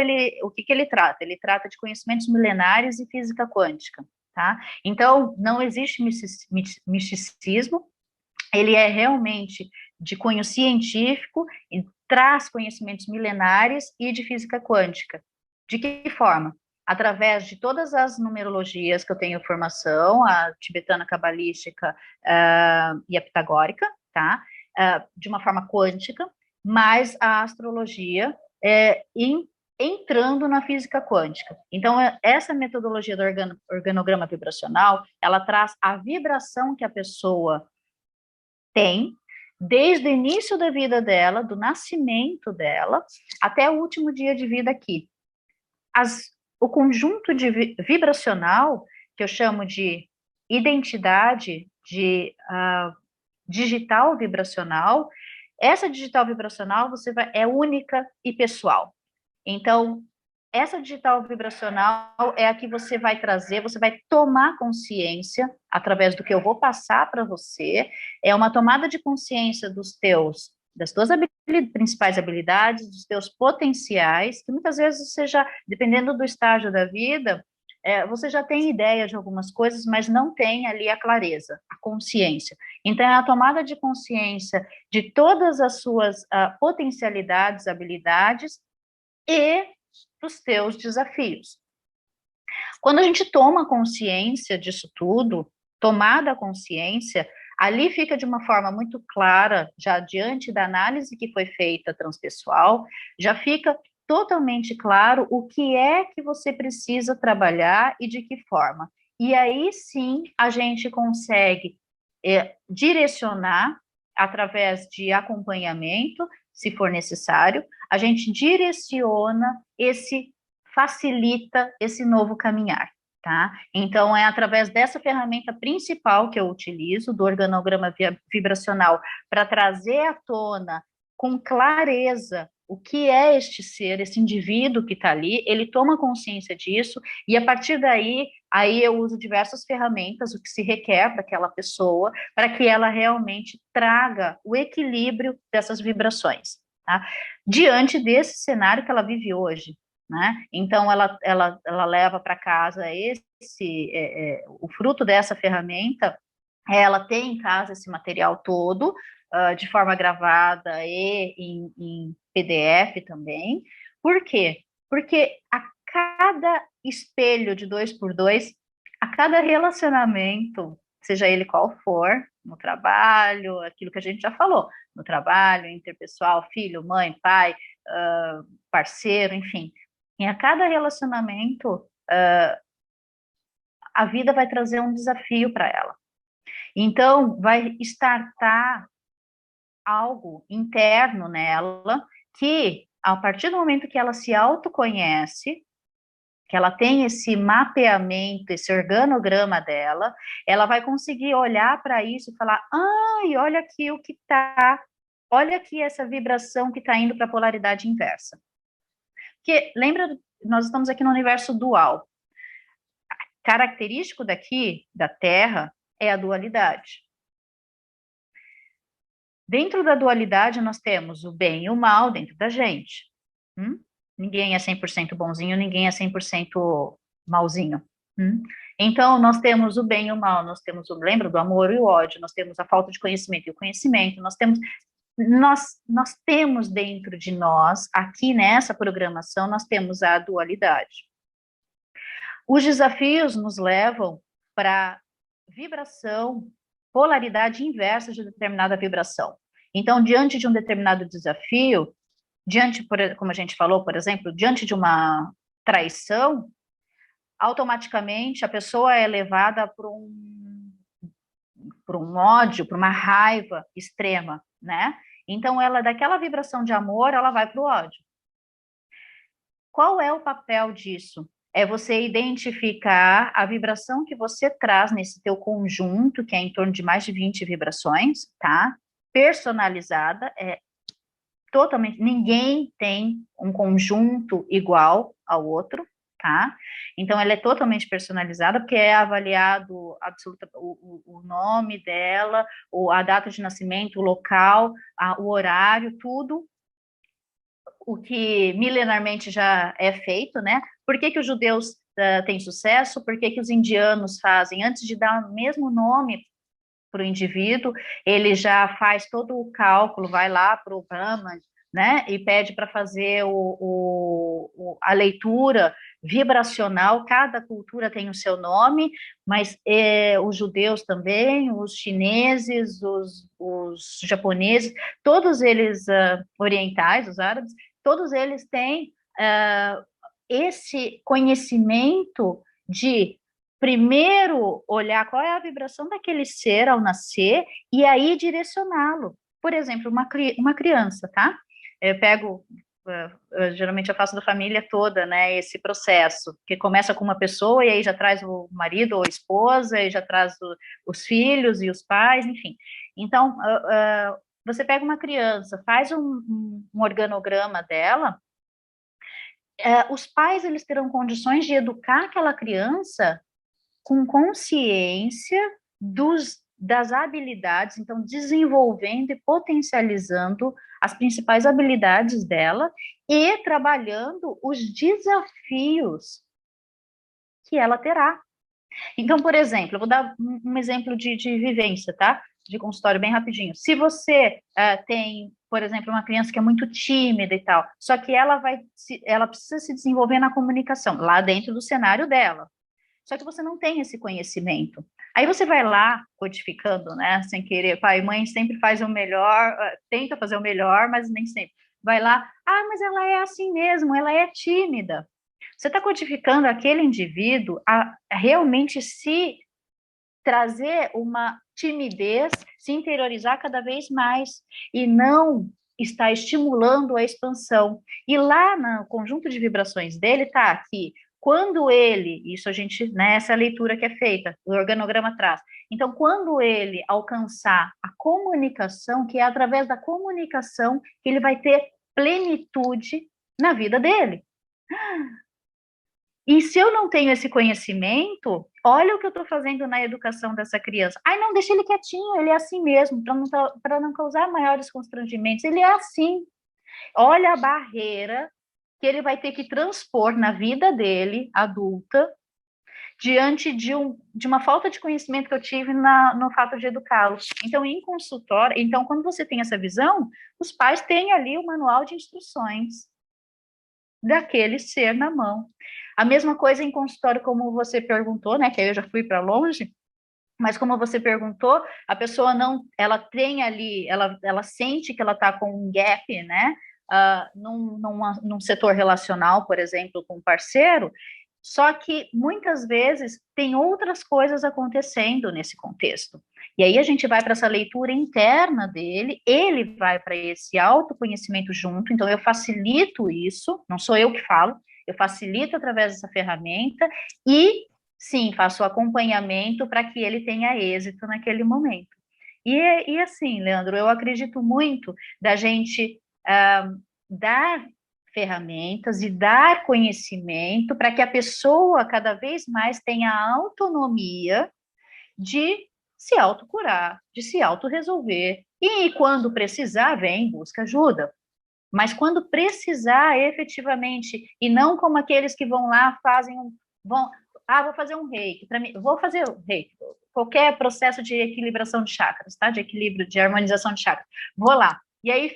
o que ele trata? Ele trata de conhecimentos milenares e física quântica, tá? Então, não existe misticismo, ele é realmente de cunho científico e traz conhecimentos milenares e de física quântica. De que forma? Através de todas as numerologias que eu tenho formação, a tibetana cabalística e a pitagórica, tá? De uma forma quântica, mais a astrologia entrando na física quântica. Então, essa metodologia do organograma vibracional, ela traz a vibração que a pessoa tem desde o início da vida dela, do nascimento dela, até o último dia de vida aqui. O conjunto de vibracional, que eu chamo de identidade de digital vibracional, essa digital vibracional é única e pessoal. Então, essa digital vibracional é a que você vai trazer, você vai tomar consciência através do que eu vou passar para você, é uma tomada de consciência das tuas principais habilidades, dos teus potenciais, que muitas vezes você já, dependendo do estágio da vida, você já tem ideia de algumas coisas, mas não tem ali a clareza, a consciência. Então, é a tomada de consciência de todas as suas potencialidades, habilidades e dos teus desafios. Quando a gente toma consciência disso tudo, tomada a consciência, ali fica de uma forma muito clara, já diante da análise que foi feita transpessoal, já fica totalmente claro o que é que você precisa trabalhar e de que forma. E aí sim a gente consegue direcionar através de acompanhamento, se for necessário, a gente direciona facilita esse novo caminhar, tá? Então, é através dessa ferramenta principal que eu utilizo, do organograma vibracional, para trazer à tona com clareza o que é este ser, esse indivíduo que está ali, ele toma consciência disso, e a partir daí, aí eu uso diversas ferramentas, o que se requer para aquela pessoa, para que ela realmente traga o equilíbrio dessas vibrações, tá? Diante desse cenário que ela vive hoje, né? Então, ela leva para casa o fruto dessa ferramenta, ela tem em casa esse material todo, de forma gravada e em PDF também. Por quê? Porque a cada espelho de 2x2, a cada relacionamento, seja ele qual for, no trabalho, aquilo que a gente já falou, no trabalho, interpessoal, filho, mãe, pai, parceiro, enfim, em a cada relacionamento, a vida vai trazer um desafio para ela. Então, vai startar algo interno nela que, a partir do momento que ela se autoconhece, que ela tem esse mapeamento, esse organograma dela, ela vai conseguir olhar para isso e falar, ai, olha aqui o que está, olha aqui essa vibração que está indo para a polaridade inversa. Porque, lembra, nós estamos aqui no universo dual. Característico daqui, da Terra, é a dualidade. Dentro da dualidade, nós temos o bem e o mal dentro da gente. Ninguém é 100% bonzinho, ninguém é 100% malzinho. Então, nós temos o bem e o mal, nós temos lembra do amor e o ódio, nós temos a falta de conhecimento e o conhecimento, nós temos dentro de nós, aqui nessa programação, nós temos a dualidade. Os desafios nos levam para vibração, polaridade inversa de determinada vibração. Então, diante de um determinado desafio, como a gente falou, por exemplo, diante de uma traição, automaticamente a pessoa é levada por um ódio, por uma raiva extrema, né? Então, ela, daquela vibração de amor, ela vai para o ódio. Qual é o papel disso? É você identificar a vibração que você traz nesse teu conjunto, que é em torno de mais de 20 vibrações, tá? Personalizada, totalmente, ninguém tem um conjunto igual ao outro, tá? Então, ela é totalmente personalizada, porque é avaliado o nome dela, a data de nascimento, o local, o horário, tudo, o que milenarmente já é feito, né? Por que os judeus têm sucesso? Por que os indianos fazem? Antes de dar o mesmo nome para o indivíduo, ele já faz todo o cálculo, vai lá para o Brahman, né? E pede para fazer a leitura vibracional, cada cultura tem o seu nome, mas os judeus também, os chineses, os japoneses, todos eles orientais, os árabes, todos eles têm esse conhecimento de primeiro olhar qual é a vibração daquele ser ao nascer e aí direcioná-lo. Por exemplo, uma criança, tá? Eu pego, geralmente eu faço da família toda, né, esse processo, que começa com uma pessoa e aí já traz o marido ou a esposa, e já traz os filhos e os pais, enfim. Então, você pega uma criança, faz um organograma dela, os pais, eles terão condições de educar aquela criança com consciência das habilidades, então desenvolvendo e potencializando as principais habilidades dela e trabalhando os desafios que ela terá. Então, por exemplo, eu vou dar um exemplo de vivência, tá? De consultório bem rapidinho. Se você tem, por exemplo, uma criança que é muito tímida e tal, só que ela precisa se desenvolver na comunicação, lá dentro do cenário dela. Só que você não tem esse conhecimento. Aí você vai lá, codificando, né, sem querer, pai e mãe sempre faz o melhor, tenta fazer o melhor, mas nem sempre. Vai lá, mas ela é assim mesmo, ela é tímida. Você está codificando aquele indivíduo a realmente se trazer uma timidez, se interiorizar cada vez mais, e não está estimulando a expansão. E lá no conjunto de vibrações dele está aqui, quando ele, isso a gente, né, essa leitura que é feita, o organograma traz. Então, quando ele alcançar a comunicação, que é através da comunicação que ele vai ter plenitude na vida dele. E se eu não tenho esse conhecimento, olha o que eu estou fazendo na educação dessa criança. Não, deixa ele quietinho, ele é assim mesmo, para não causar maiores constrangimentos. Ele é assim. Olha a barreira que ele vai ter que transpor na vida dele, adulta, diante de uma falta de conhecimento que eu tive no fato de educá-lo. Então, em consultório, quando você tem essa visão, os pais têm ali o manual de instruções daquele ser na mão. A mesma coisa em consultório, como você perguntou, né, que aí eu já fui para longe, mas como você perguntou, a pessoa não, ela tem ali, ela sente que ela está com um gap, né, num setor relacional, por exemplo, com um parceiro, só que muitas vezes tem outras coisas acontecendo nesse contexto. E aí a gente vai para essa leitura interna dele, ele vai para esse autoconhecimento junto, então eu facilito isso, não sou eu que falo, eu facilito através dessa ferramenta e, sim, faço o acompanhamento para que ele tenha êxito naquele momento. E assim, Leandro, eu acredito muito da gente dar ferramentas e dar conhecimento para que a pessoa cada vez mais tenha a autonomia de se autocurar, de se autorresolver. E quando precisar, vem, busca ajuda. Mas quando precisar efetivamente, e não como aqueles que vão lá, vou fazer um reiki, para mim, vou fazer o reiki, qualquer processo de equilibração de chakras, tá? De equilíbrio, de harmonização de chakras. Vou lá. E aí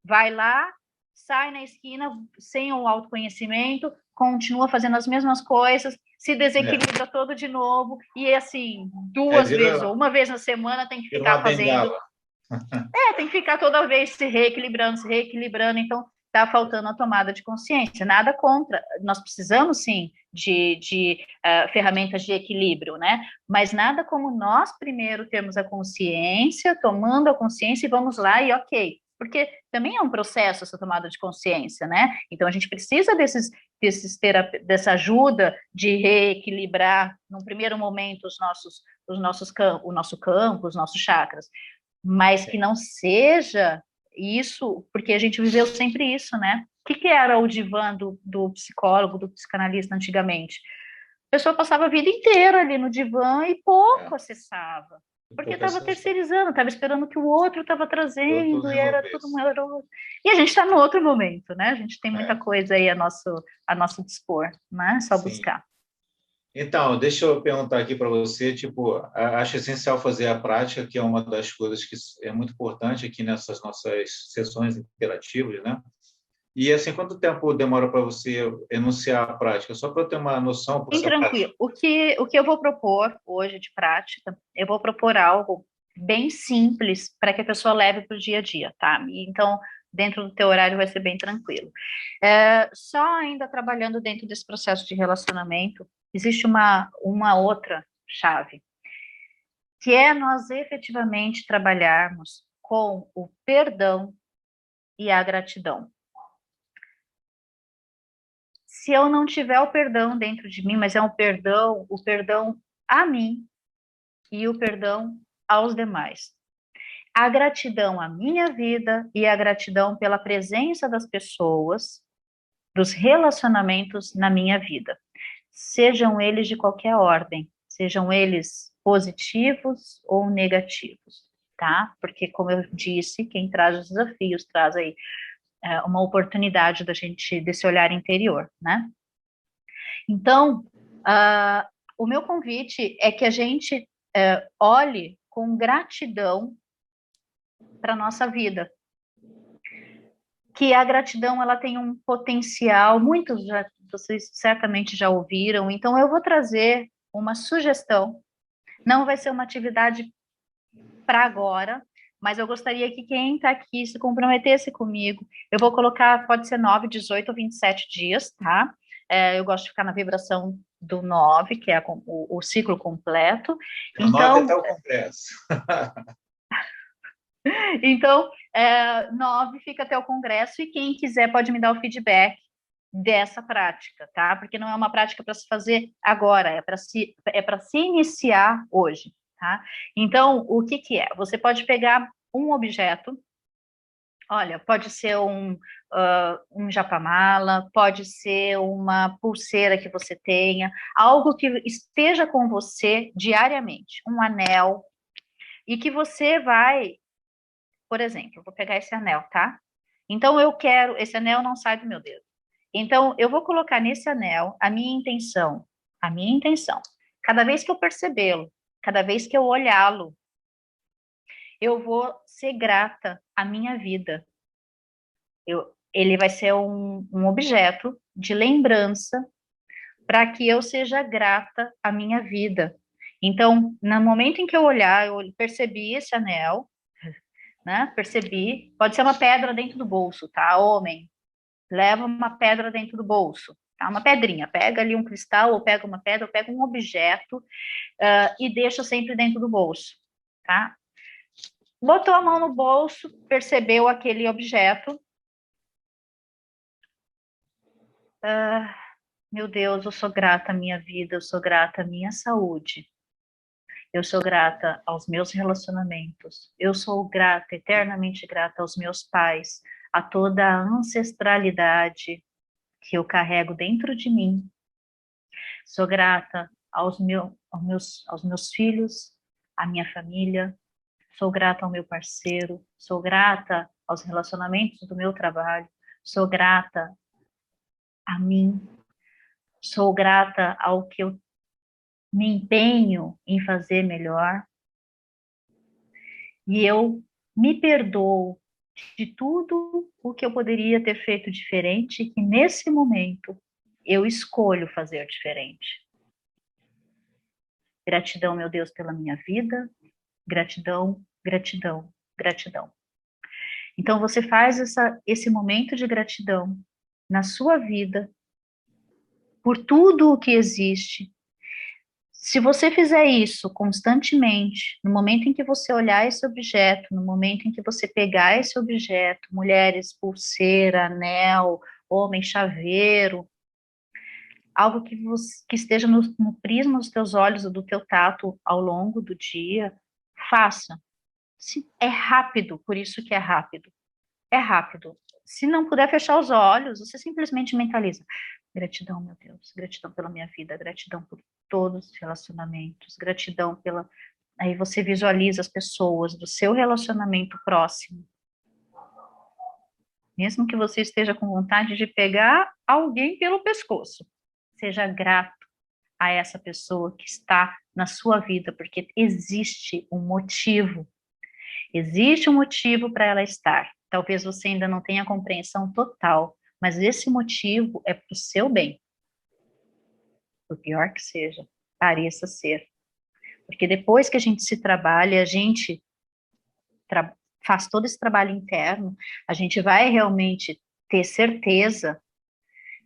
vai lá, sai na esquina sem o autoconhecimento, continua fazendo as mesmas coisas, se desequilibra todo de novo, e assim, duas vezes ou uma vez na semana tem que ficar fazendo. Tem que ficar toda vez se reequilibrando, então está faltando a tomada de consciência, nada contra, nós precisamos sim de ferramentas de equilíbrio, né, mas nada como nós primeiro temos a consciência, tomando a consciência e vamos lá e ok, porque também é um processo essa tomada de consciência, né, então a gente precisa dessa ajuda de reequilibrar, num primeiro momento, o nosso campo, os nossos chakras, mas que não seja isso, porque a gente viveu sempre isso, né? O que era o divã do psicólogo, do psicanalista antigamente? A pessoa passava a vida inteira ali no divã e pouco acessava, porque estava terceirizando, estava esperando que o outro estava trazendo, e era tudo maravilhoso. E a gente está no outro momento, né? A gente tem muita coisa aí a nosso dispor, né? Só buscar. Então, deixa eu perguntar aqui para você, acho essencial fazer a prática, que é uma das coisas que é muito importante aqui nessas nossas sessões interativas, né? E assim, quanto tempo demora para você enunciar a prática? Só para eu ter uma noção. Bem tranquilo. O que eu vou propor hoje de prática, eu vou propor algo bem simples para que a pessoa leve para o dia a dia, tá? Então, dentro do teu horário vai ser bem tranquilo. Só ainda trabalhando dentro desse processo de relacionamento, existe uma outra chave, que é nós efetivamente trabalharmos com o perdão e a gratidão. Se eu não tiver o perdão dentro de mim, mas é o perdão a mim e o perdão aos demais. A gratidão à minha vida e a gratidão pela presença das pessoas, dos relacionamentos na minha vida. Sejam eles de qualquer ordem, sejam eles positivos ou negativos, tá? Porque, como eu disse, quem traz os desafios traz aí uma oportunidade desse olhar interior, né? Então, o meu convite é que a gente olhe com gratidão para a nossa vida. Que a gratidão ela tem um potencial, vocês certamente já ouviram, então eu vou trazer uma sugestão. Não vai ser uma atividade para agora, mas eu gostaria que quem está aqui se comprometesse comigo. Eu vou colocar, pode ser 9, 18 ou 27 dias, tá? Eu gosto de ficar na vibração do 9, que é o ciclo completo. É o 9 até o Congresso. Então, 9 fica até o Congresso, e quem quiser pode me dar o feedback dessa prática, tá? Porque não é uma prática para se fazer agora, é para se iniciar hoje, tá? Então, o que que é? Você pode pegar um objeto, olha, pode ser um japamala, pode ser uma pulseira que você tenha, algo que esteja com você diariamente, um anel, e que você vai, por exemplo, vou pegar esse anel, tá? Então, esse anel não sai do meu dedo. Então, eu vou colocar nesse anel a minha intenção. Cada vez que eu percebê-lo, cada vez que eu olhá-lo, eu vou ser grata à minha vida. Ele vai ser um objeto de lembrança para que eu seja grata à minha vida. Então, no momento em que eu olhar, eu percebi esse anel, né? Percebi. Pode ser uma pedra dentro do bolso, tá? Homem, leva uma pedra dentro do bolso, tá? Uma pedrinha, pega ali um cristal, ou pega uma pedra, ou pega um objeto, e deixa sempre dentro do bolso, tá? Botou a mão no bolso, percebeu aquele objeto. Meu Deus, eu sou grata à minha vida, eu sou grata à minha saúde. Eu sou grata aos meus relacionamentos. Eu sou grata, eternamente grata aos meus pais, a toda a ancestralidade que eu carrego dentro de mim. Sou grata aos meus filhos, à minha família. Sou grata ao meu parceiro. Sou grata aos relacionamentos do meu trabalho. Sou grata a mim. Sou grata ao que eu me empenho em fazer melhor. E eu me perdoo de tudo o que eu poderia ter feito diferente, que nesse momento eu escolho fazer diferente. Gratidão, meu Deus, pela minha vida. Gratidão, gratidão, gratidão. Então, você faz esse momento de gratidão na sua vida, por tudo o que existe. Se você fizer isso constantemente, no momento em que você olhar esse objeto, no momento em que você pegar esse objeto, mulheres, pulseira, anel, homem, chaveiro, algo que esteja no prisma dos teus olhos ou do teu tato ao longo do dia, faça. É rápido, por isso que é rápido. É rápido. Se não puder fechar os olhos, você simplesmente mentaliza. Gratidão, meu Deus. Gratidão pela minha vida. Gratidão por todos os relacionamentos. Gratidão pela... Aí você visualiza as pessoas do seu relacionamento próximo. Mesmo que você esteja com vontade de pegar alguém pelo pescoço, seja grato a essa pessoa que está na sua vida, porque existe um motivo. Existe um motivo para ela estar. Talvez você ainda não tenha compreensão total, mas esse motivo é para o seu bem, por pior que seja, pareça ser. Porque depois que a gente se trabalha, a gente faz todo esse trabalho interno, a gente vai realmente ter certeza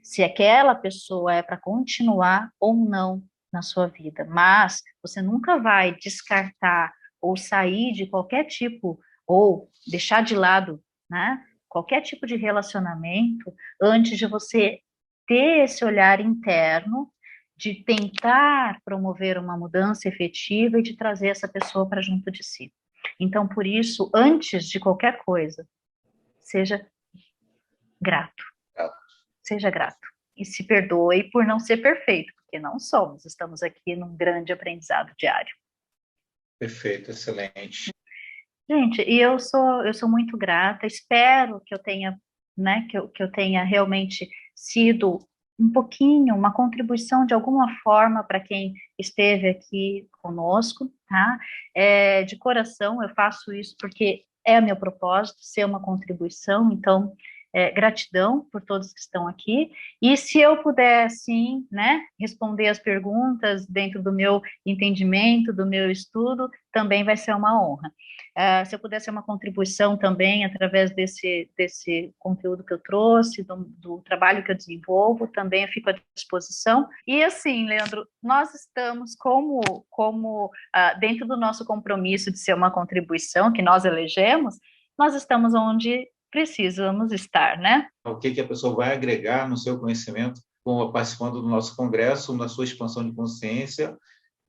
se aquela pessoa é para continuar ou não na sua vida. Mas você nunca vai descartar ou sair de qualquer tipo, ou deixar de lado, né, qualquer tipo de relacionamento, antes de você ter esse olhar interno, de tentar promover uma mudança efetiva e de trazer essa pessoa para junto de si. Então, por isso, antes de qualquer coisa, seja grato. Seja grato. E se perdoe por não ser perfeito, porque não somos. Estamos aqui num grande aprendizado diário. Perfeito, excelente. Gente, e eu sou muito grata. Espero que eu tenha, né, que eu tenha realmente sido um pouquinho, uma contribuição de alguma forma para quem esteve aqui conosco, tá? De coração, eu faço isso porque é meu propósito, ser uma contribuição, então, gratidão por todos que estão aqui, e se eu puder, sim, né, responder as perguntas dentro do meu entendimento, do meu estudo, também vai ser uma honra. Se eu puder ser uma contribuição também através desse conteúdo que eu trouxe, do trabalho que eu desenvolvo, também eu fico à disposição. E assim, Leandro, nós estamos dentro do nosso compromisso de ser uma contribuição que nós elegemos, nós estamos onde precisamos estar, né? O que a pessoa vai agregar no seu conhecimento participando do nosso congresso, na sua expansão de consciência.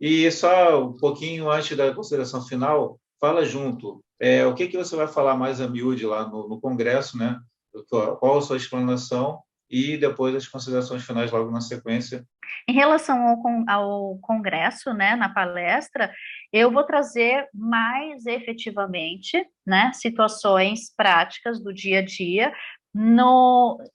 E só um pouquinho antes da consideração final, fala junto. O que você vai falar mais a miúde lá no congresso, né? Qual a sua explanação e depois as considerações finais logo na sequência. Em relação ao congresso, né, na palestra, eu vou trazer mais efetivamente, né, situações práticas do dia a dia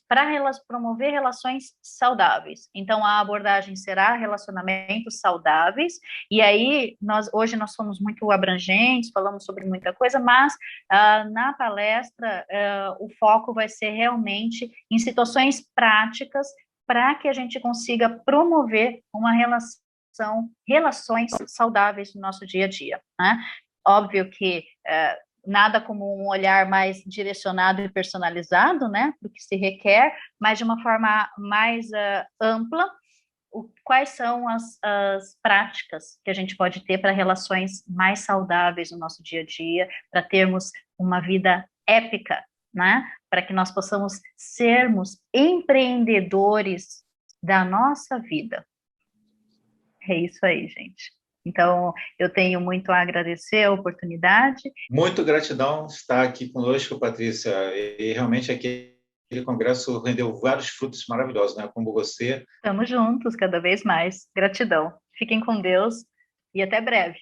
para promover relações saudáveis. Então, a abordagem será relacionamentos saudáveis, e aí hoje nós somos muito abrangentes, falamos sobre muita coisa, mas na palestra o foco vai ser realmente em situações práticas para que a gente consiga promover relações saudáveis no nosso dia a dia, né? Óbvio que nada como um olhar mais direcionado e personalizado, né, do que se requer, mas de uma forma mais ampla, quais são as práticas que a gente pode ter para relações mais saudáveis no nosso dia a dia, para termos uma vida épica, né, para que nós possamos sermos empreendedores da nossa vida. É isso aí, gente. Então, eu tenho muito a agradecer a oportunidade. Muito gratidão estar aqui conosco, Patrícia. E realmente aquele congresso rendeu vários frutos maravilhosos, né? Como você. Estamos juntos cada vez mais. Gratidão. Fiquem com Deus e até breve.